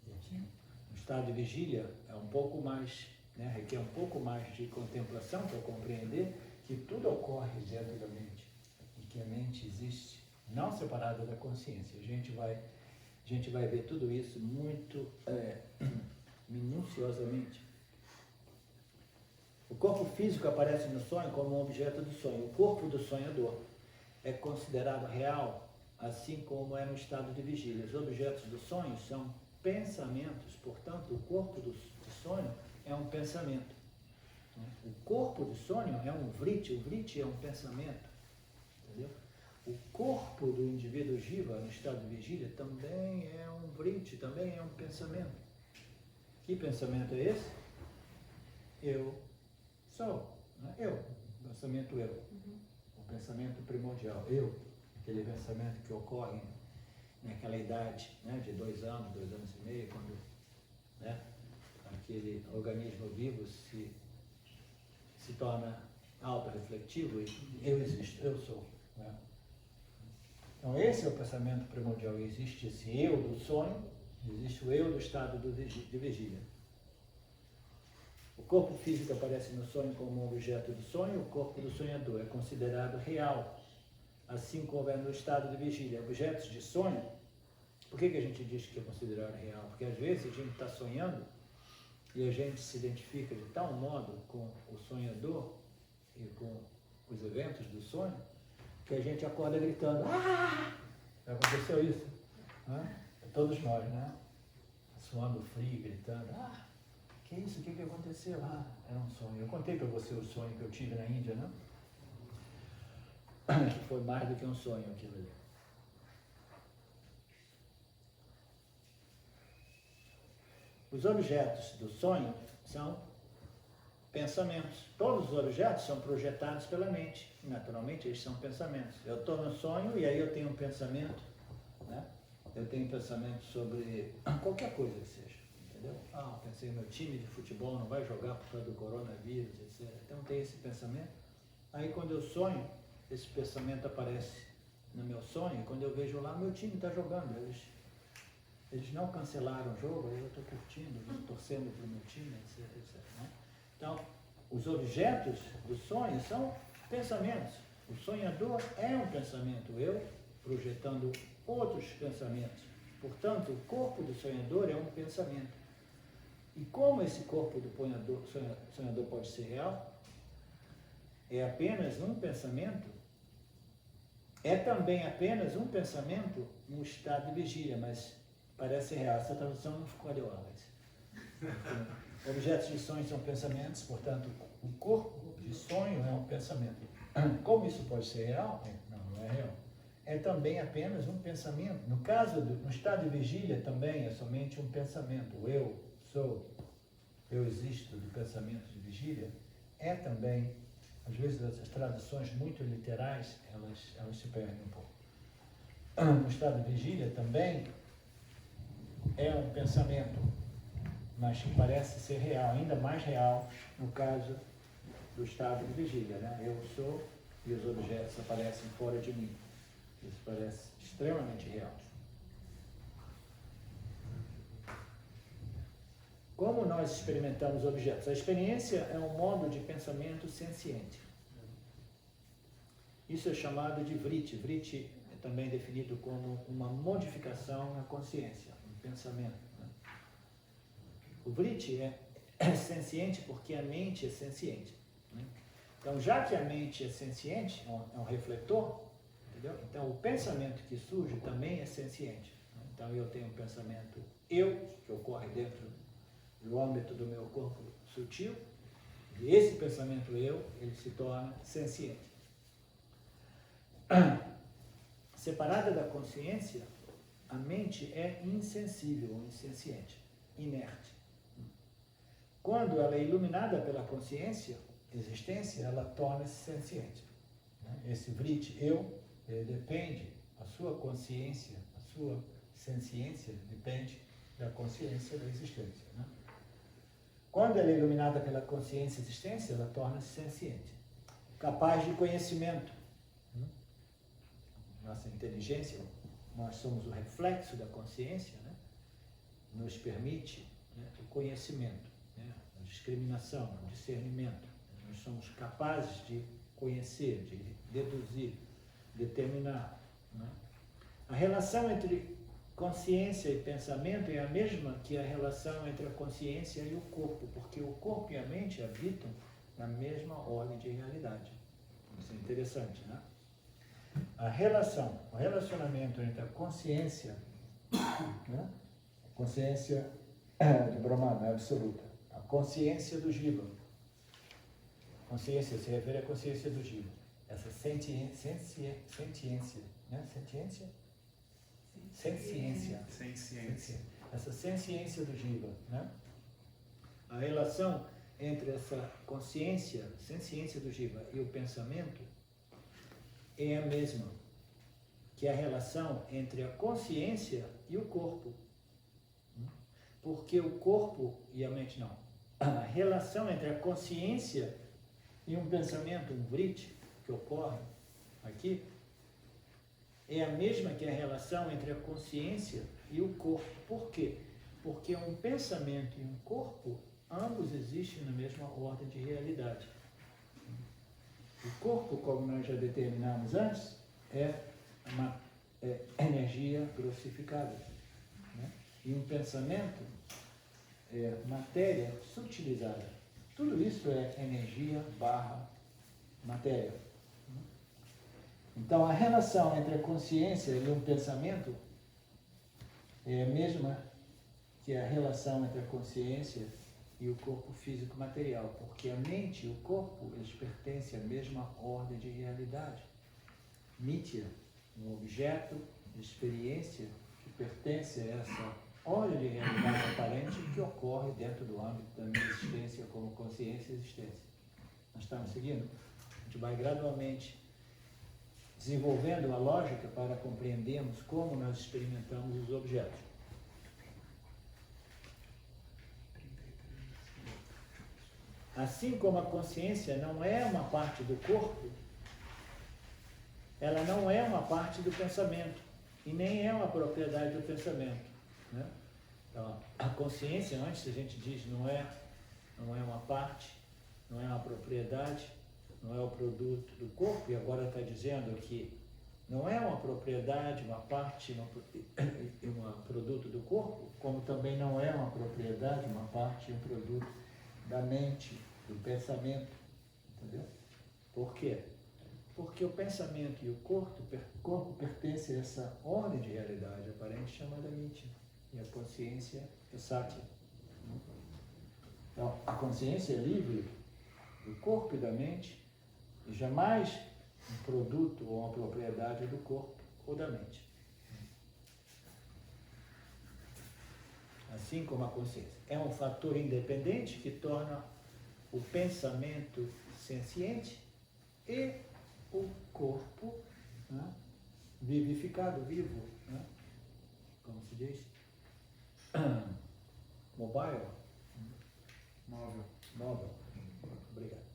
O estado de vigília é um pouco mais, né, requer um pouco mais de contemplação para compreender que tudo ocorre dentro da mente e que a mente existe não separada da consciência. A gente vai ver tudo isso muito minuciosamente. O corpo físico aparece no sonho como um objeto do sonho. O corpo do sonhador é considerado real, assim como é no estado de vigília. Os objetos do sonho são pensamentos, portanto, o corpo do sonho é um pensamento. O corpo do sonho é um vriti, o vriti é um pensamento, entendeu? O corpo do indivíduo jiva no estado de vigília também é um vriti, também é um pensamento. Que pensamento é esse? Eu sou, né? Eu, pensamento eu, o pensamento primordial, eu, aquele pensamento que ocorre naquela idade, né, de 2 anos, 2 anos e meio, quando, né, aquele organismo vivo se torna autorrefletivo e eu existo, eu sou. Né? Então esse é o pensamento primordial. Existe esse eu do sonho, existe o eu do estado de vigília. O corpo físico aparece no sonho como um objeto do sonho, o corpo do sonhador é considerado real, assim como é no estado de vigília. Objetos de sonho, por que a gente diz que é considerado real? Porque às vezes a gente está sonhando e a gente se identifica de tal modo com o sonhador e com os eventos do sonho, que a gente acorda gritando, ah! Aconteceu isso, né? Todos nós, né? Suando frio, gritando, ah! Que isso? O que aconteceu? Ah, era um sonho. Eu contei para você o sonho que eu tive na Índia, né? Que foi mais do que um sonho aquilo ali. Os objetos do sonho são pensamentos. Todos os objetos são projetados pela mente. Naturalmente, eles são pensamentos. Eu estou no sonho e aí eu tenho um pensamento, né? Eu tenho um pensamento sobre qualquer coisa que seja. Entendeu? Ah, pensei, meu time de futebol não vai jogar por causa do coronavírus, etc. Então tem esse pensamento. Aí quando eu sonho, esse pensamento aparece no meu sonho, e quando eu vejo lá, meu time está jogando. Eles não cancelaram o jogo, eu estou curtindo, estou torcendo para o meu time, etc. etc. Né? Então, os objetos do sonho são pensamentos. O sonhador é um pensamento, eu projetando outros pensamentos. Portanto, o corpo do sonhador é um pensamento. E como esse corpo do sonhador pode ser real? É apenas um pensamento? É também apenas um pensamento no estado de vigília, mas parece real. Essa tradução não ficou legal. Objetos de sonho são pensamentos, portanto, o corpo de sonho é um pensamento. Como isso pode ser real? Não é real. É também apenas um pensamento. No estado de vigília também é somente um pensamento. O eu sou, eu existo do pensamento de vigília, é também, às vezes as traduções muito literais, elas se perdem um pouco. No estado de vigília também é um pensamento, mas que parece ser real, ainda mais real no caso do estado de vigília, né? Eu sou e os objetos aparecem fora de mim. Isso parece extremamente real. Como nós experimentamos objetos? A experiência é um modo de pensamento senciente. Isso é chamado de vritti. Vritti é também definido como uma modificação na consciência, no pensamento. Né? O vritti é senciente porque a mente é senciente. Né? Então, já que a mente é senciente, é um refletor, entendeu? Então, o pensamento que surge também é senciente. Né? Então, eu tenho um pensamento eu, que ocorre dentro do âmbito do meu corpo sutil, e esse pensamento eu, ele se torna senciente. Separada da consciência, a mente é insensível ou insenciente, inerte. Quando ela é iluminada pela consciência, existência, ela torna-se senciente. Esse vritti, eu, depende, a sua consciência, a sua senciência depende da consciência da existência. Né? Quando ela é iluminada pela consciência e existência, ela torna-se senciente, capaz de conhecimento. Nossa inteligência, nós somos o reflexo da consciência, né? Nos permite, né, o conhecimento, né? A discriminação, o discernimento. Nós somos capazes de conhecer, de deduzir, determinar. Né? A relação entre consciência e pensamento é a mesma que a relação entre a consciência e o corpo, porque o corpo e a mente habitam na mesma ordem de realidade. Isso é interessante, né? A relação, o relacionamento entre a consciência, né? A consciência de Brahmana absoluta, a consciência do Jiva. Consciência se refere à consciência do Jiva. Essa sentiência, né? Senciência. Essa senciência do Jiva, né? A relação entre essa consciência, senciência do Jiva e o pensamento é a mesma que a relação entre a consciência e o corpo. Porque o corpo e a mente não. A relação entre a consciência e um pensamento, um vritti, que ocorre aqui, é a mesma que a relação entre a consciência e o corpo. Por quê? Porque um pensamento e um corpo, ambos existem na mesma ordem de realidade. O corpo, como nós já determinamos antes, é uma energia grossificada. Né? E um pensamento é matéria sutilizada. Tudo isso é energia barra matéria. Então, a relação entre a consciência e um pensamento é a mesma que a relação entre a consciência e o corpo físico material, porque a mente e o corpo, eles pertencem à mesma ordem de realidade. Nitya, um objeto de experiência que pertence a essa ordem de realidade aparente que ocorre dentro do âmbito da minha existência como consciência e existência. Nós estamos seguindo? A gente vai gradualmente desenvolvendo a lógica para compreendermos como nós experimentamos os objetos. Assim como a consciência não é uma parte do corpo, ela não é uma parte do pensamento e nem é uma propriedade do pensamento. Né? Então, a consciência, antes a gente diz, não é uma parte, não é uma propriedade, não é o produto do corpo, e agora está dizendo que não é uma propriedade, uma parte, um produto do corpo, como também não é uma propriedade, uma parte, um produto da mente, do pensamento, entendeu? Por quê? Porque o pensamento e o corpo pertencem a essa ordem de realidade aparente chamada Nitya, e a consciência é Satya. Então, a consciência é livre do corpo e da mente, e jamais um produto ou uma propriedade do corpo ou da mente. Assim como a consciência é um fator independente que torna o pensamento senciente e o corpo, né, vivificado, vivo, né, como se diz? Mobile? Móvel. Obrigado.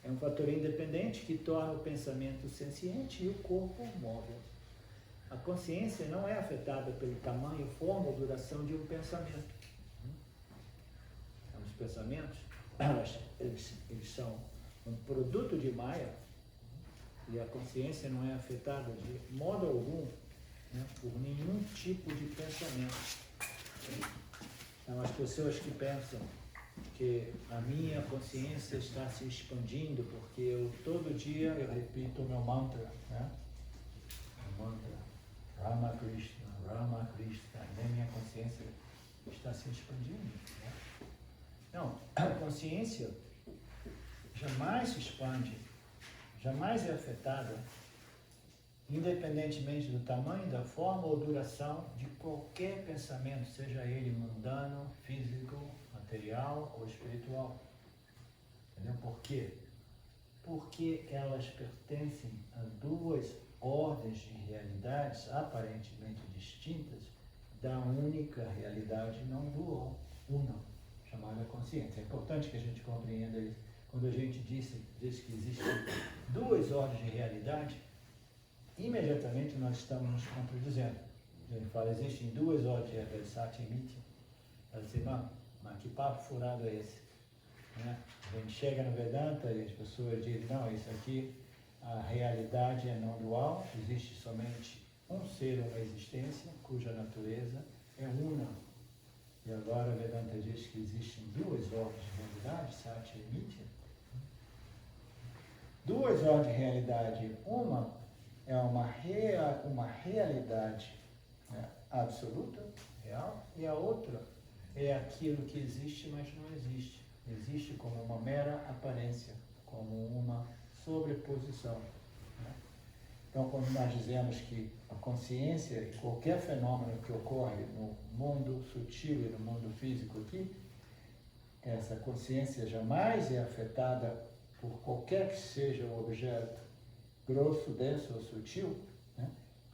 É um fator independente que torna o pensamento senciente e o corpo móvel. A consciência não é afetada pelo tamanho, forma ou duração de um pensamento. Os pensamentos, eles são um produto de Maya, e a consciência não é afetada de modo algum, né, por nenhum tipo de pensamento. Então, as pessoas que pensam que a minha consciência está se expandindo porque eu todo dia eu repito o meu mantra, né? O mantra Rama Krishna, Rama Krishna, e a minha consciência está se expandindo, né? Não, a consciência jamais se expande, jamais é afetada, independentemente do tamanho, da forma ou duração de qualquer pensamento, seja ele mundano, físico, material ou espiritual. Entendeu? Por quê? Porque elas pertencem a duas ordens de realidades aparentemente distintas da única realidade não dual, una, chamada consciência. É importante que a gente compreenda isso. Quando a gente diz que existem duas ordens de realidade, imediatamente nós estamos nos contradizendo. A gente fala, existem duas ordens de realidade, Satya e Mithya. Ela diz, mas que papo furado é esse? Né? A gente chega no Vedanta e as pessoas dizem, não, isso aqui, a realidade é não dual, existe somente um ser, uma existência, cuja natureza é una. E agora o Vedanta diz que existem duas ordens de realidade, Satya e Mithya. Duas ordens de realidade, uma é uma realidade, né, absoluta, real, e a outra é aquilo que existe, mas não existe. Existe como uma mera aparência, como uma sobreposição. Né? Então, quando nós dizemos que a consciência e qualquer fenômeno que ocorre no mundo sutil e no mundo físico aqui, essa consciência jamais é afetada por qualquer que seja o objeto, grosso, denso ou sutil, né?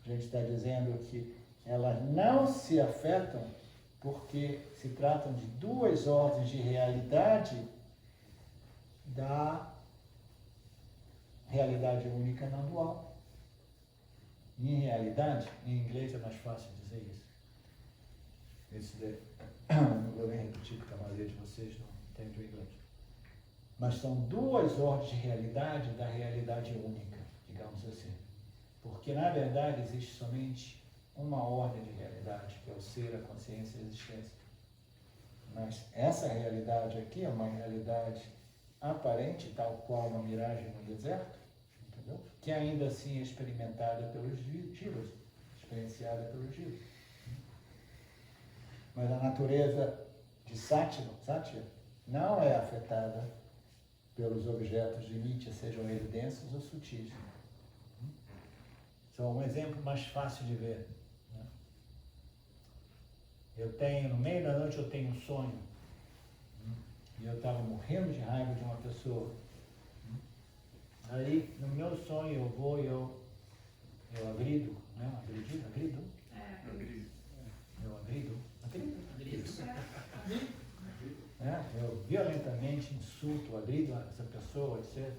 A gente está dizendo que elas não se afetam porque se tratam de duas ordens de realidade da realidade única não dual. Em realidade, em inglês é mais fácil dizer isso. Isso não vou nem repetir porque a maioria de vocês não entende o inglês. Mas são duas ordens de realidade da realidade única, digamos assim. Porque, na verdade, existe somente uma ordem de realidade, que é o ser, a consciência e a existência. Mas essa realidade aqui é uma realidade aparente, tal qual uma miragem no deserto, entendeu? Que ainda assim é experimentada pelos jivas, experienciada pelos jivas. Mas a natureza de Satya não é afetada pelos objetos de Mithya, sejam eles densos ou sutis. São um exemplo mais fácil de ver. Né? No meio da noite eu tenho um sonho. E eu estava morrendo de raiva de uma pessoa. Aí, no meu sonho, eu vou e eu agrido, né? Agrido? Eu agrido. Eu violentamente insulto, agrido essa pessoa, etc.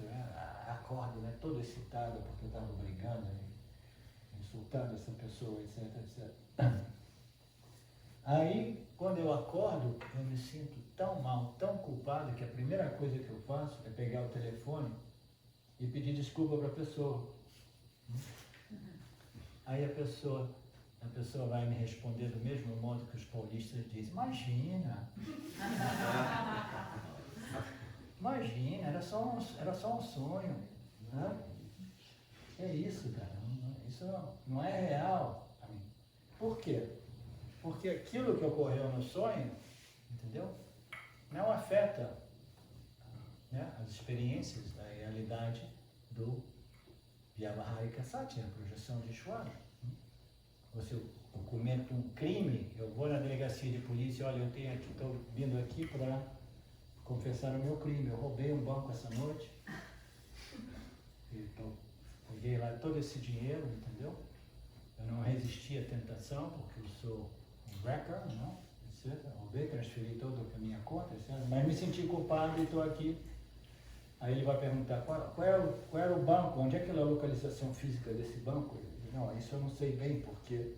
Acordo, né, todo excitado porque eu estava brigando, insultando essa pessoa, etc, etc. Aí, quando eu acordo, eu me sinto tão mal, tão culpado, que a primeira coisa que eu faço é pegar o telefone e pedir desculpa para a pessoa. Aí a pessoa vai me responder do mesmo modo que os paulistas dizem, imagina, era só um sonho, né? É isso, cara, isso não é real. Por quê? Porque aquilo que ocorreu no sonho, entendeu? Não afeta, né, as experiências da realidade do Vyavaharika Satya, a projeção de Ishvara. Se eu cometo um crime, eu vou na delegacia de polícia, olha, estou vindo aqui para confessar o meu crime, eu roubei um banco essa noite, peguei lá todo esse dinheiro, entendeu? Eu não resisti à tentação, porque eu sou um wrecker, não, etc. Roubei, transferi todo para a minha conta, etc. Mas me senti culpado e estou aqui. Aí ele vai perguntar, qual era o banco, onde é que é a localização física desse banco? não, isso eu não sei bem, porque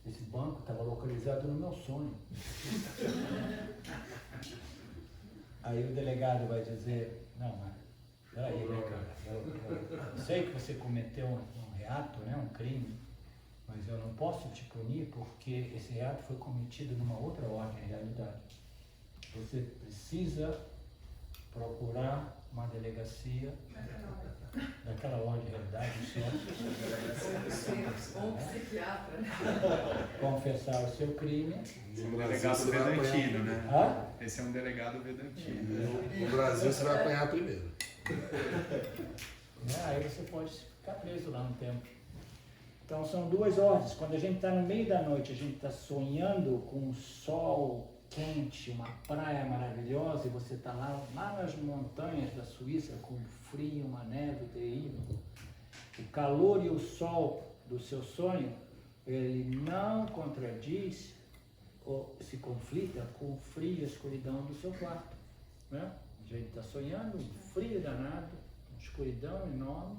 esse banco estava localizado no meu sonho. Aí o delegado vai dizer, não, mas peraí, né, cara? Eu sei que você cometeu um reato, né, um crime, mas eu não posso te punir porque esse reato foi cometido numa outra ordem, realidade. Você precisa procurar uma delegacia daquela ordem, realidade, Ou um psiquiatra. confessar o seu crime. Esse é um delegado vedantino, né? Hã? Esse é um delegado vedantino. No Brasil você vai apanhar primeiro. Aí você pode ficar preso lá no tempo. Então são duas ordens. Quando a gente está no meio da noite, a gente está sonhando com um sol quente, uma praia maravilhosa, e você está lá nas montanhas da Suíça com frio, uma neve terrível. O calor e o sol do seu sonho, ele não contradiz ou se conflita com o frio e a escuridão do seu quarto. Né? A gente está sonhando, um frio danado, uma escuridão enorme,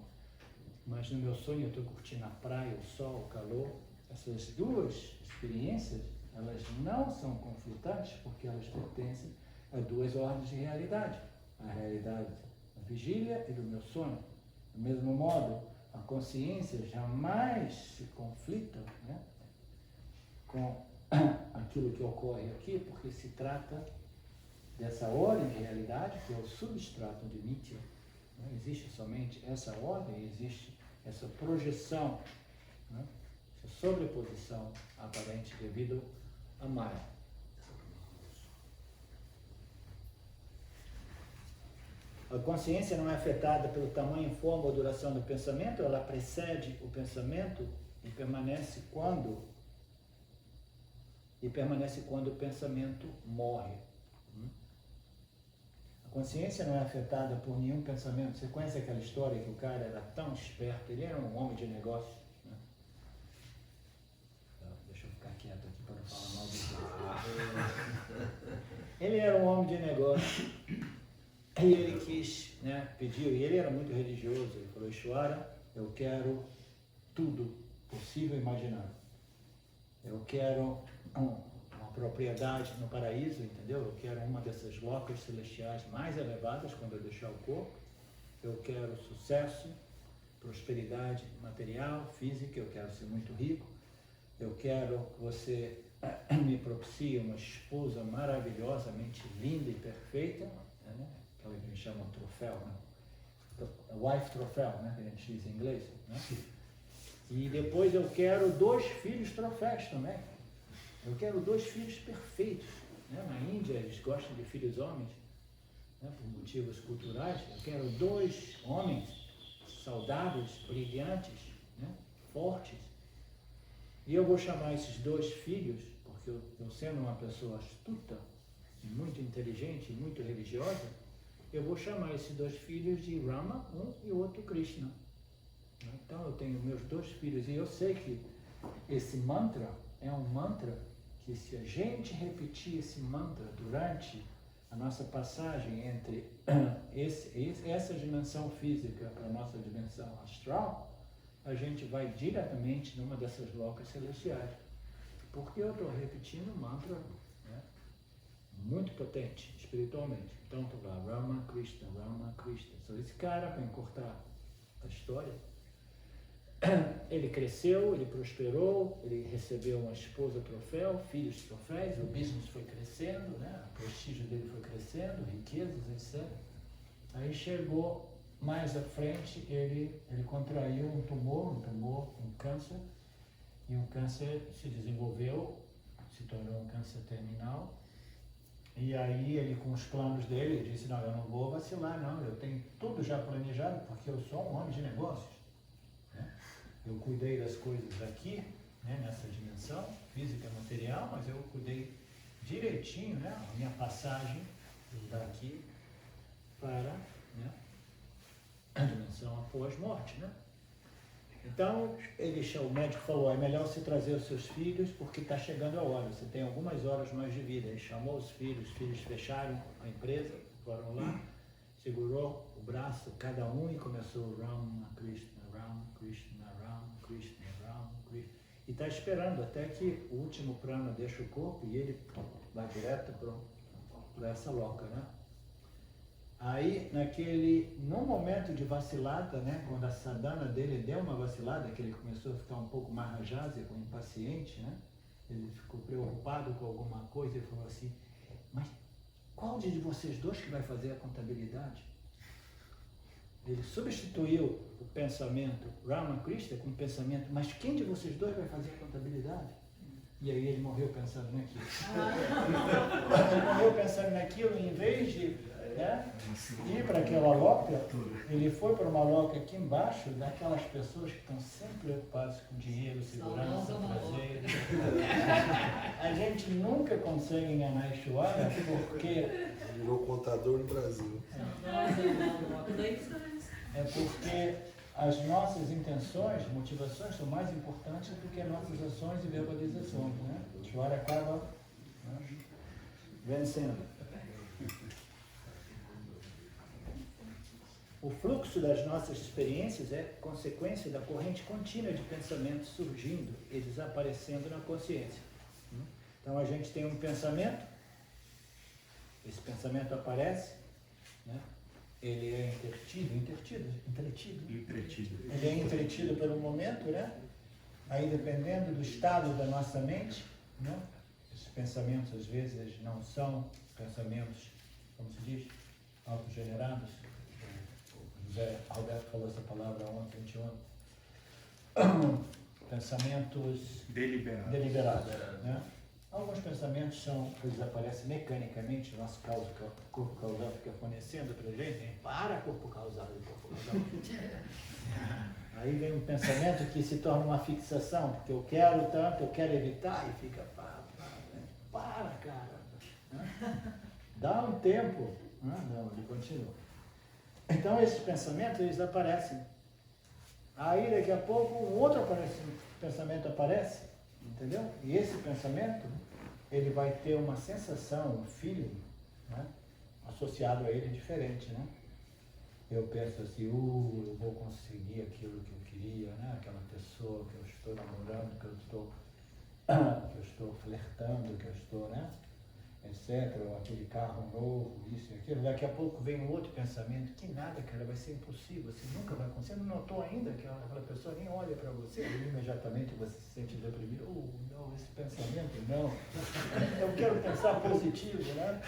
mas no meu sonho eu estou curtindo a praia, o sol, o calor. Essas duas experiências, elas não são conflitantes porque elas pertencem a duas ordens de realidade. A realidade da vigília e do meu sonho. Do mesmo modo, a consciência jamais se conflita, né, com aquilo que ocorre aqui, porque se trata dessa ordem de realidade, que é o substrato de Nitya. Não existe somente essa ordem, existe essa projeção, né, essa sobreposição aparente devido a Maya. A consciência não é afetada pelo tamanho, forma ou duração do pensamento, ela precede o pensamento e permanece quando o pensamento morre. A consciência não é afetada por nenhum pensamento. Você conhece aquela história que o cara era tão esperto, ele era um homem de negócio, né? Deixa eu ficar quieto aqui para não falar mal do Ele era um homem de negócio e ele quis, né, pediu, e ele era muito religioso, ele falou, Ishvara, eu quero tudo possível e imaginável. Eu quero uma propriedade no paraíso, entendeu? Eu quero uma dessas locas celestiais mais elevadas quando eu deixar o corpo. Eu quero sucesso, prosperidade material, física, eu quero ser muito rico. Eu quero que você me propicie uma esposa maravilhosamente linda e perfeita, né? Aquela que a gente chama troféu, né? Wife troféu, né? Que a gente diz em inglês, né? E depois eu quero 2 filhos troféus também. Eu quero 2 filhos perfeitos. Né? Na Índia eles gostam de filhos homens, né? Por motivos culturais. Eu quero 2 homens saudáveis, brilhantes, né? Fortes. E eu vou chamar esses 2 filhos, porque eu sendo uma pessoa astuta, muito inteligente, muito religiosa, eu vou chamar esses 2 filhos de Rama, um e o outro Krishna. Então eu tenho meus 2 filhos e eu sei que esse mantra é um mantra que, se a gente repetir esse mantra durante a nossa passagem entre essa dimensão física para a nossa dimensão astral, a gente vai diretamente numa dessas locas celestiais. Porque eu estou repetindo um mantra, né, muito potente espiritualmente. Então estou lá, Rama Krishna, Rama Krishna. Então esse cara, para encurtar a história, ele cresceu, ele prosperou, ele recebeu uma esposa troféu, filhos troféus, o business foi crescendo, né? O prestígio dele foi crescendo, riquezas, etc. Aí chegou mais à frente, ele contraiu um tumor, um câncer, e o câncer se desenvolveu, se tornou um câncer terminal. E aí ele, com os planos dele, disse, não, eu não vou vacilar, não, eu tenho tudo já planejado, porque eu sou um homem de negócios. Eu cuidei das coisas aqui, né, nessa dimensão física e material, mas eu cuidei direitinho, né, a minha passagem daqui para, né, a dimensão após morte, né? Então, o médico falou, é melhor você trazer os seus filhos porque está chegando a hora, você tem algumas horas mais de vida. Ele chamou os filhos fecharam a empresa, foram lá, segurou o braço cada um e começou Rama Krishna, Rama Krishna, Rama Krishna, Rama E está esperando até que o último prana deixa o corpo e ele vai direto para essa loca, né? Aí, num momento de vacilada, né, quando a sadhana dele deu uma vacilada, que ele começou a ficar um pouco mais rajásico, impaciente, né? Ele ficou preocupado com alguma coisa e falou assim, mas qual de vocês dois que vai fazer a contabilidade? Ele substituiu o pensamento Ramakrishna com o pensamento, mas quem de vocês dois vai fazer a contabilidade? E aí ele morreu pensando naquilo. Ele morreu pensando naquilo, em vez de ir para aquela loca, ele foi para uma loca aqui embaixo, daquelas pessoas que estão sempre preocupadas com dinheiro, segurança, prazer. A gente nunca consegue enganar Ishwara porque... Virou contador no Brasil. É porque as nossas intenções, motivações são mais importantes do que as nossas ações e verbalizações, né? Ishwara acaba vencendo. O fluxo das nossas experiências é consequência da corrente contínua de pensamentos surgindo e desaparecendo na consciência. Então a gente tem um pensamento, esse pensamento aparece, né? Ele é entretido. Ele é entretido pelo momento, né? Aí dependendo do estado da nossa mente, né? Esses pensamentos às vezes não são pensamentos, como se diz, autogenerados. José Alberto falou essa palavra ontem, pensamentos deliberados, né? Alguns pensamentos eles aparecem mecanicamente, nosso corpo causal fica fornecendo para a gente, para corpo causal. Aí vem um pensamento que se torna uma fixação, porque eu quero tanto, eu quero evitar, e fica, para cara, né? Dá um tempo, não, ele continua. Então esses pensamentos, eles aparecem. Aí daqui a pouco um outro pensamento aparece, entendeu? E esse pensamento, ele vai ter uma sensação, um feeling, né? Associado a ele diferente, né? Eu penso assim, eu vou conseguir aquilo que eu queria, né? Aquela pessoa que eu estou namorando, que eu estou flertando, que eu estou, né? Etc, ou aquele carro novo, isso e aquilo. Daqui a pouco vem um outro pensamento, que nada, cara, vai ser impossível, você nunca vai conseguir. Você não notou ainda que aquela pessoa nem olha para você, e imediatamente você se sente deprimido. Não, esse pensamento, não. Eu quero pensar positivo, né?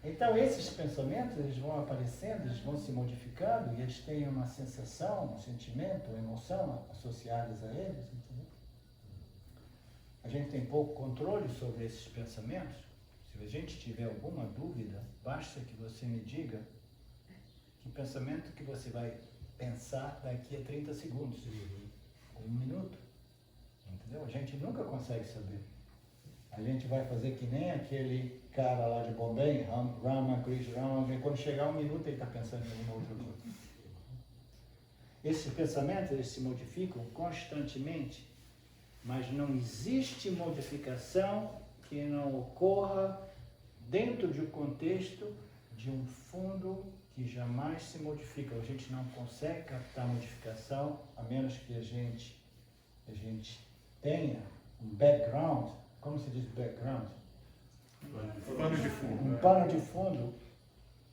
Então esses pensamentos, eles vão aparecendo, eles vão se modificando, e eles têm uma sensação, um sentimento, uma emoção associadas a eles, entendeu? A gente tem pouco controle sobre esses pensamentos. Se a gente tiver alguma dúvida, basta que você me diga que pensamento que você vai pensar daqui a 30 segundos, 1 minuto. Entendeu? A gente nunca consegue saber. A gente vai fazer que nem aquele cara lá de Bombay, Ramakrishna, quando chegar 1 minuto ele está pensando em alguma outra coisa. Esses pensamentos, eles se modificam constantemente. Mas não existe modificação que não ocorra dentro de um contexto de um fundo que jamais se modifica. A gente não consegue captar modificação a menos que a gente tenha um background. Como se diz background? Pano de fundo. Um pano de fundo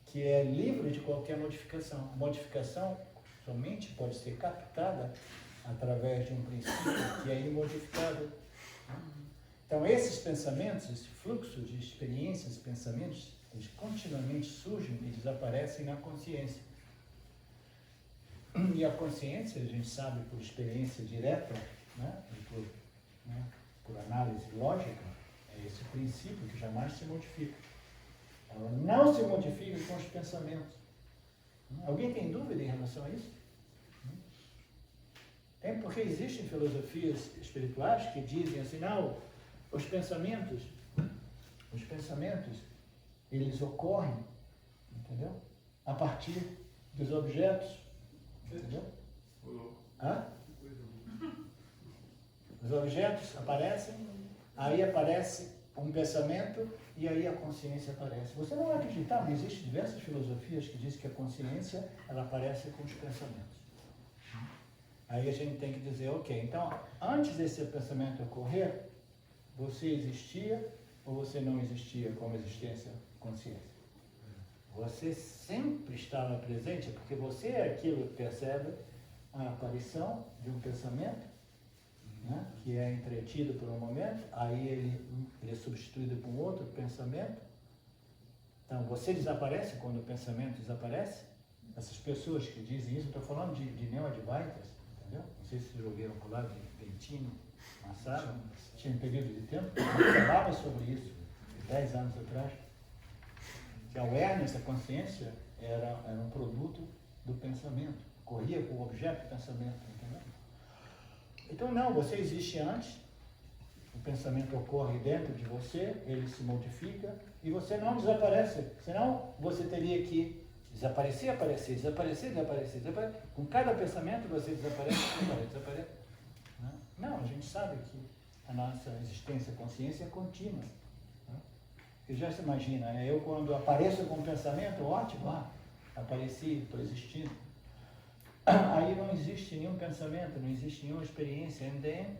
que é livre de qualquer modificação. Modificação somente pode ser captada através de um princípio que é imodificável. Então esses pensamentos, esse fluxo de experiências, pensamentos, eles continuamente surgem e desaparecem na consciência. E a consciência, a gente sabe por experiência direta, né, por análise lógica, é esse princípio que jamais se modifica. Ela não se modifica com os pensamentos. Alguém tem dúvida em relação a isso? Tem, porque existem filosofias espirituais que dizem assim, não, os pensamentos, eles ocorrem, entendeu? A partir dos objetos, entendeu? Os objetos aparecem, aí aparece um pensamento e aí a consciência aparece. Você não vai acreditar, mas existem diversas filosofias que dizem que a consciência, ela aparece com os pensamentos. Aí a gente tem que dizer, ok, então, antes desse pensamento ocorrer, você existia ou você não existia como existência consciência? Você sempre estava presente, porque você é aquilo que percebe a aparição de um pensamento, né, que é entretido por um momento, aí ele é substituído por um outro pensamento. Então, você desaparece quando o pensamento desaparece. Essas pessoas que dizem isso, eu estou falando de Neo-Advaitas, entendeu? Não sei se vocês ouviram falar de Bentino, Massaro, tinha um período de tempo que falava sobre isso, 10 anos atrás, que a awareness, a consciência, era um produto do pensamento, corria com o objeto do pensamento, entendeu? Então, não, você existe antes, o pensamento ocorre dentro de você, ele se modifica e você não desaparece, senão você teria que desaparecer, aparecer, desaparecer, desaparecer, desaparecer. Com cada pensamento você desaparece, desaparece. Não, a gente sabe que a nossa existência, a consciência é contínua. Você já se imagina, né? Eu quando apareço com um pensamento, ótimo, apareci, estou existindo. Aí não existe nenhum pensamento, não existe nenhuma experiência, and then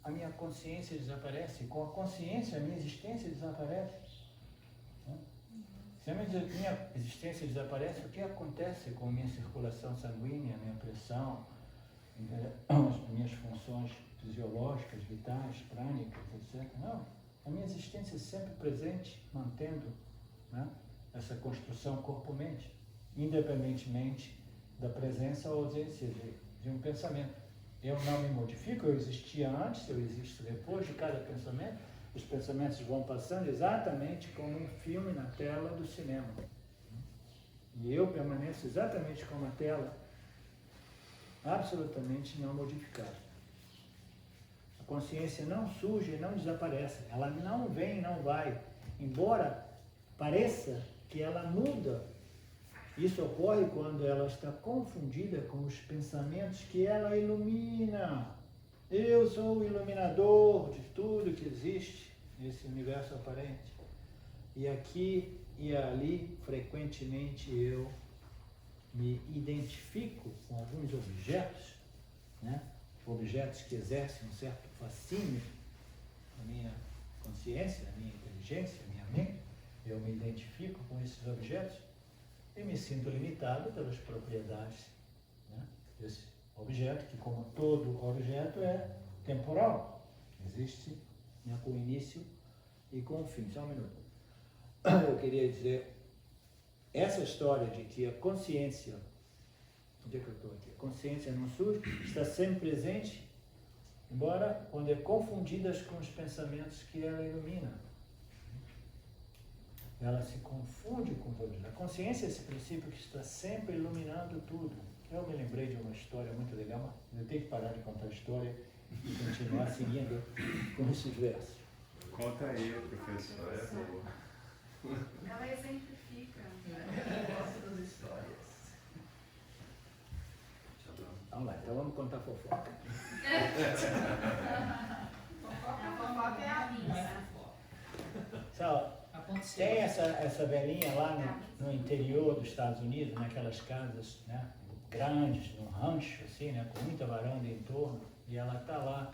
a minha consciência desaparece. Com a consciência, a minha existência desaparece. Se a minha existência desaparece, o que acontece com a minha circulação sanguínea, a minha pressão, as minhas funções fisiológicas, vitais, prânicas, etc. Não, a minha existência é sempre presente, mantendo, né, essa construção corpo-mente, independentemente da presença ou ausência de um pensamento. Eu não me modifico, eu existia antes, eu existo depois de cada pensamento. Os pensamentos vão passando exatamente como um filme na tela do cinema. E eu permaneço exatamente como a tela, absolutamente não modificada. A consciência não surge e não desaparece. Ela não vem e não vai. Embora pareça que ela muda, isso ocorre quando ela está confundida com os pensamentos que ela ilumina. Eu sou o iluminador de tudo que existe nesse universo aparente. E aqui e ali, frequentemente, eu me identifico com alguns objetos, né? Objetos que exercem um certo fascínio na minha consciência, na minha inteligência, na minha mente. Eu me identifico com esses objetos e me sinto limitado pelas propriedades, né, desse objeto, que como todo objeto é temporal. Existe, né, com início e com fim. Só um minuto. Eu queria dizer, essa história de que a consciência, onde é que eu estou aqui? A consciência não surge, está sempre presente, embora quando é confundida com os pensamentos que ela ilumina. Ela se confunde com todos. A consciência é esse princípio que está sempre iluminando tudo. Eu me lembrei de uma história muito legal, mas eu tenho que parar de contar a história e continuar seguindo com esses versos. Conta aí, professor. É boa. Ela exemplifica. Eu gosto das histórias. Vamos lá, então vamos contar fofoca. A fofoca é a missa. Tem essa velhinha lá no interior dos Estados Unidos, naquelas casas, né, grandes, num rancho, assim, né, com muita varanda em torno, e ela está lá,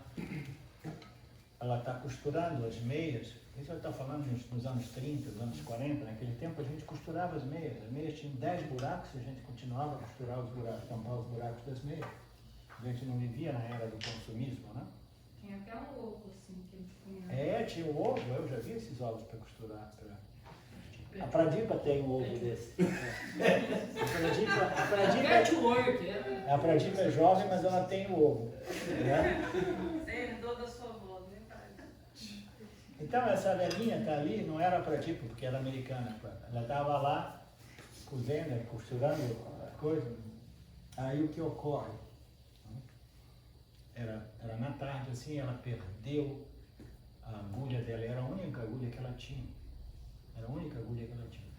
ela está costurando as meias. Isso ela está falando nos anos 30, nos anos 40, naquele tempo a gente costurava as meias tinham 10 buracos e a gente continuava a costurar os buracos, tampar os buracos das meias. A gente não vivia na era do consumismo, né? Tinha até um ovo assim que eles punham. Tinha um ovo, eu já vi esses ovos para costurar. A Pradipa tem um ovo desse. A Pradipa é jovem, mas ela tem o ovo. Né? Você herdou da sua avó, né, pai? Então essa velhinha está ali, não era a Pradipa, porque ela é americana. Ela estava lá cozendo, costurando a coisa. Aí o que ocorre? Era na tarde, assim, ela perdeu a agulha dela, era a única agulha que ela tinha. Era a única agulha que ela tinha.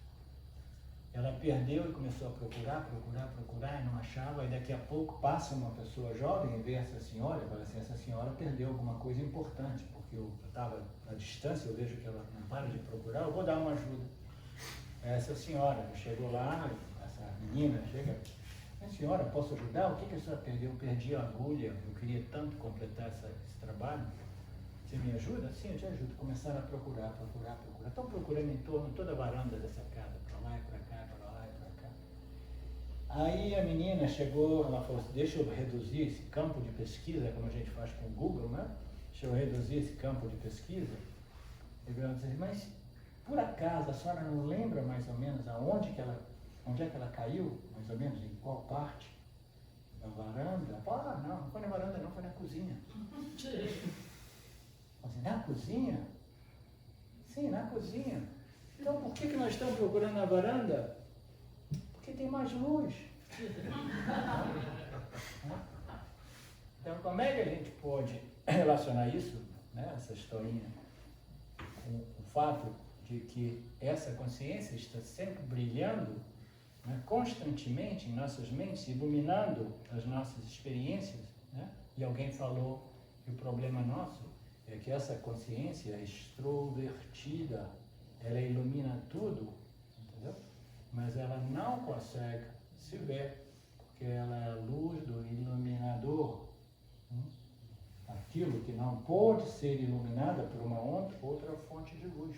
Ela perdeu e começou a procurar e não achava, e daqui a pouco passa uma pessoa jovem e vê essa senhora e fala assim, essa senhora perdeu alguma coisa importante, porque eu estava à distância, eu vejo que ela não para de procurar, eu vou dar uma ajuda. Essa senhora chegou lá, essa menina chega, senhora, posso ajudar? O que a senhora perdeu? Eu perdi a agulha, eu queria tanto completar esse trabalho. Você me ajuda? Sim, eu te ajudo. Começaram a procurar. Estão procurando em torno de toda a varanda dessa casa, para lá e para cá, para lá e para cá. Aí a menina chegou, ela falou assim, deixa eu reduzir esse campo de pesquisa, como a gente faz com o Google, né? Deixa eu reduzir esse campo de pesquisa. E ela disse, mas por acaso a senhora não lembra mais ou menos onde é que ela caiu, mais ou menos, em qual parte da varanda? Ah, não foi na varanda não, foi na cozinha. Assim, na cozinha? Sim, na cozinha. Então por que nós estamos procurando na varanda? Porque tem mais luz. Então como é que a gente pode relacionar isso, né, essa historinha, com o fato de que essa consciência está sempre brilhando, né, constantemente em nossas mentes, iluminando as nossas experiências, né? E alguém falou que o problema nosso é que essa consciência é extrovertida, ela ilumina tudo, entendeu? Mas ela não consegue se ver, porque ela é a luz do iluminador. Aquilo que não pode ser iluminada por uma outra fonte de luz,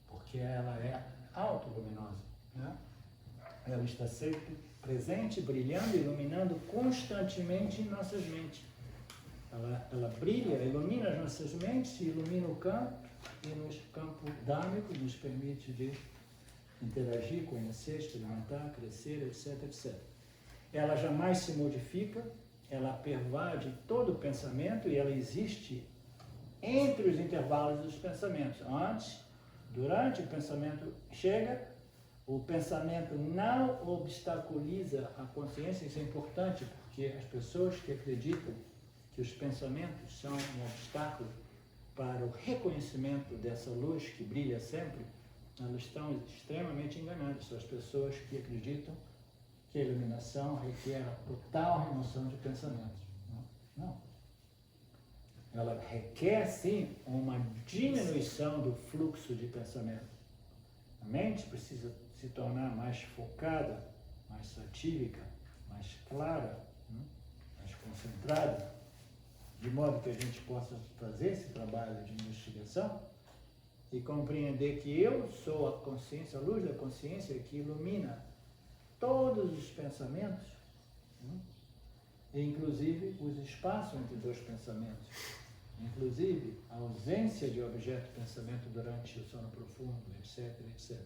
porque ela é autoluminosa, né? Ela está sempre presente, brilhando, iluminando constantemente em nossas mentes. Ela brilha, ilumina as nossas mentes, ilumina o campo, e nos campos dâmicos nos permite de interagir, conhecer, experimentar, crescer, etc, etc. Ela jamais se modifica, ela pervade todo o pensamento e ela existe entre os intervalos dos pensamentos. Antes, durante o pensamento chega, o pensamento não obstaculiza a consciência. Isso é importante, porque as pessoas que acreditam que os pensamentos são um obstáculo para o reconhecimento dessa luz que brilha sempre, elas estão extremamente enganadas. São as pessoas que acreditam que a iluminação requer a total remoção de pensamentos. Não. Ela requer, sim, uma diminuição do fluxo de pensamento. A mente precisa se tornar mais focada, mais satírica, mais clara, mais concentrada, de modo que a gente possa fazer esse trabalho de investigação e compreender que eu sou a consciência, a luz da consciência que ilumina todos os pensamentos, inclusive os espaços entre dois pensamentos, inclusive a ausência de objeto de pensamento durante o sono profundo, etc, etc.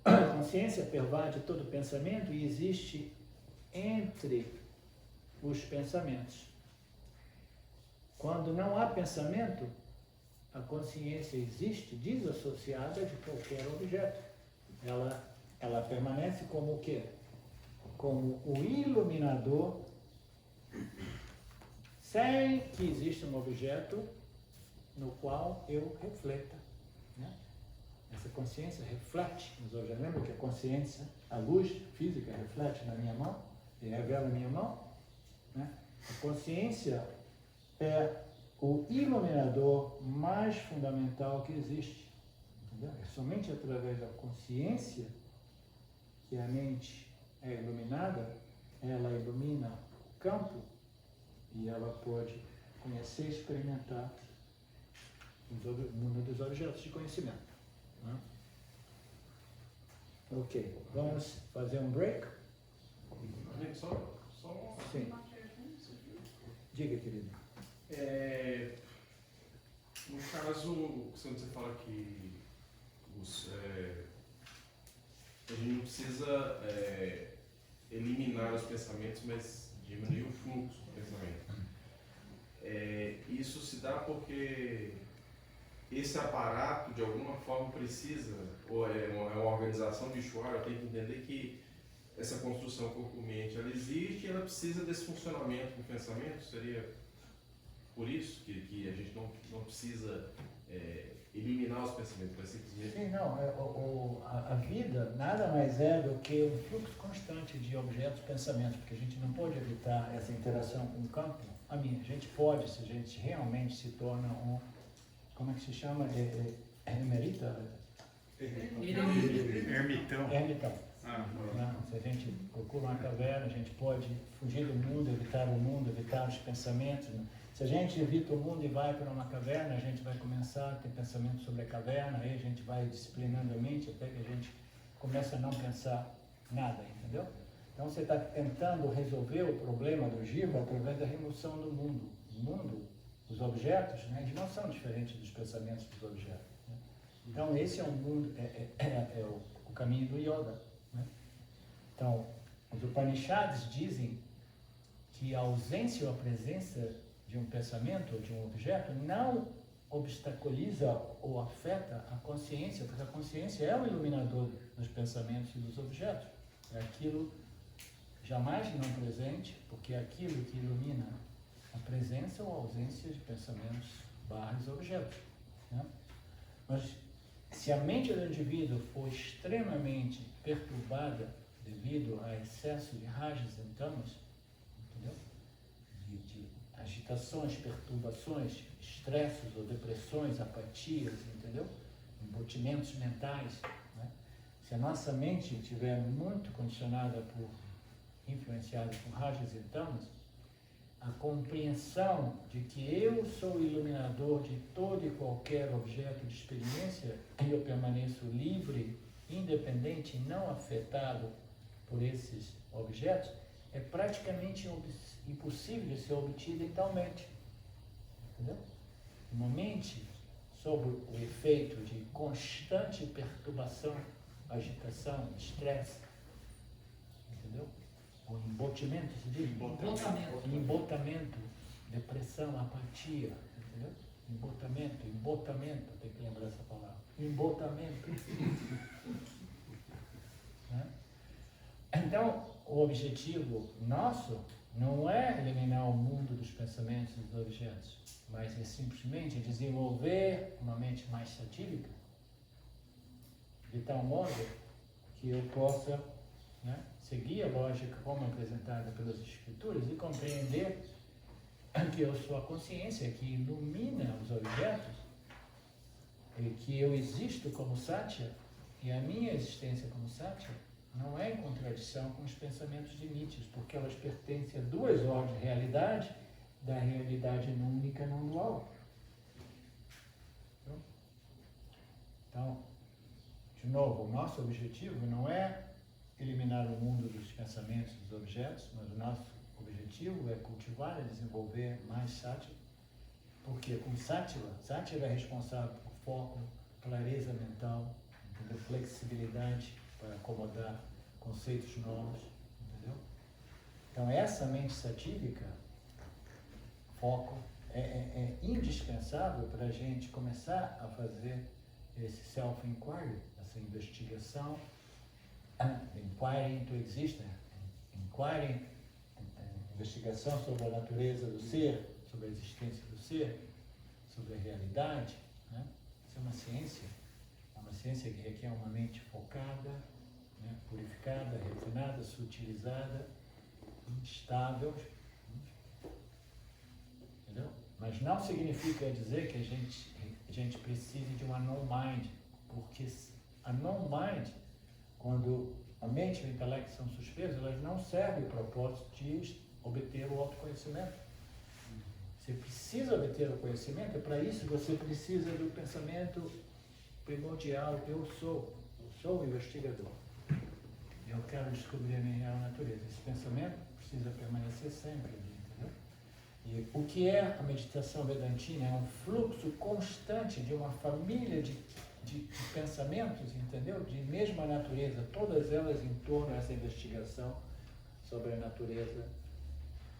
A consciência pervade todo o pensamento e existe entre os pensamentos. Quando não há pensamento, a consciência existe desassociada de qualquer objeto. Ela permanece como o quê? Como o iluminador, sem que exista um objeto no qual eu refleta, né? Essa consciência reflete nos objetos. Lembra que a consciência, a luz física reflete na minha mão e revela a minha mão? Né? A consciência é o iluminador mais fundamental que existe. Entendeu? É somente através da consciência que a mente é iluminada, ela ilumina o campo e ela pode conhecer e experimentar o mundo dos objetos de conhecimento. Né? Ok, vamos fazer um break? Só Sim. Diga, querido. No caso, quando você fala que a gente não precisa eliminar os pensamentos, mas diminuir o fluxo do pensamento. Isso se dá porque esse aparato, de alguma forma, precisa, ou é uma organização de Ishwara, tem que entender que essa construção corpo-mente, ela existe e ela precisa desse funcionamento do pensamento. Seria por isso que a gente não precisa eliminar os pensamentos, mas simplesmente... Sim, não. A vida nada mais é do que um fluxo constante de objetos e pensamentos, porque a gente não pode evitar essa interação com o campo. A gente pode, se a gente realmente se torna um... Como é que se chama? Ermitão. Ermitão. Né? Se a gente procura uma caverna, a gente pode fugir do mundo, evitar os pensamentos. Né? Se a gente evita o mundo e vai para uma caverna, a gente vai começar a ter pensamentos sobre a caverna, aí a gente vai disciplinando a mente até que a gente começa a não pensar nada, entendeu? Então você está tentando resolver o problema do jiva através da remoção do mundo. O mundo, os objetos, né, eles não são diferentes dos pensamentos dos objetos. Né? Então esse é o mundo, é o caminho do yoga. Né? Então, os Upanishads dizem que a ausência ou a presença de um pensamento ou de um objeto não obstaculiza ou afeta a consciência, porque a consciência é o iluminador dos pensamentos e dos objetos. É aquilo jamais não presente, porque é aquilo que ilumina a presença ou a ausência de pensamentos / objetos. Né? Mas se a mente do indivíduo for extremamente perturbada devido a excesso de rajas e tamas, entendeu? De agitações, perturbações, estresses ou depressões, apatias, entendeu? Embutimentos mentais, né? Se a nossa mente estiver muito condicionada influenciada por rajas e tamas, a compreensão de que eu sou o iluminador de todo e qualquer objeto de experiência e eu permaneço livre, independente e não afetado por esses objetos, é praticamente impossível de ser obtida em tal mente. Entendeu? Uma mente sob o efeito de constante perturbação, agitação, estresse, entendeu? O embotamento, se diz? Embotamento, depressão, apatia, entendeu? Embotamento, tem que lembrar essa palavra. Embotamento. Né? Então, o objetivo nosso não é eliminar o mundo dos pensamentos e dos objetos, mas é simplesmente desenvolver uma mente mais satírica, de tal modo que eu possa, né, seguir a lógica como apresentada pelas Escrituras e compreender que eu sou a consciência que ilumina os objetos e que eu existo como Satya e a minha existência como Satya não é em contradição com os pensamentos de Nietzsche, porque elas pertencem a duas ordens de realidade, da realidade única não dual. Então, de novo, o nosso objetivo não é eliminar o mundo dos pensamentos e dos objetos, mas o nosso objetivo é cultivar e desenvolver mais Sattva, porque com Sattva é responsável por foco, clareza mental, entendeu? Flexibilidade para acomodar conceitos novos, entendeu? Então essa mente satívica, foco, é indispensável para a gente começar a fazer esse self-inquiry, essa investigação, inquiry into existence, inquiry, investigação sobre a natureza do ser, sobre a existência do ser, sobre a realidade, né? Isso é uma ciência que requer uma mente focada, né? Purificada, refinada, sutilizada, estável, entendeu? Mas não significa dizer que a gente precise de uma non-mind, porque a non-mind, quando a mente e o intelecto são suspensos, elas não servem o propósito de obter o autoconhecimento. Você precisa obter o conhecimento, e para isso você precisa do pensamento primordial, eu sou o investigador. Eu quero descobrir a minha real natureza. Esse pensamento precisa permanecer sempre ali, entendeu? E o que é a meditação vedantina? É um fluxo constante de uma família de pensamentos, entendeu? De mesma natureza, todas elas em torno dessa investigação sobre a natureza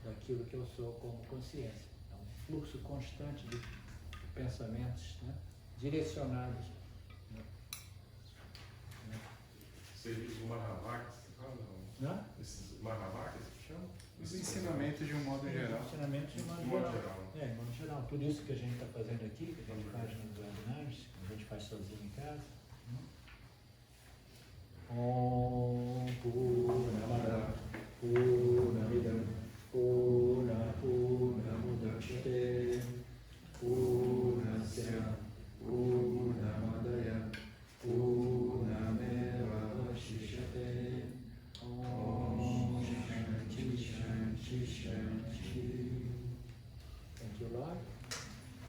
daquilo que eu sou como consciência. É um fluxo constante de pensamentos, né, direcionados. Seria os Mahavakas, Não? esses Mahavakas que chamam? Os ensinamentos de um modo geral. Ensinamentos de um modo geral. De modo geral. Tudo isso que a gente está fazendo aqui, que a gente faz nos webinars, que a gente faz sozinho em casa. Om Purnamada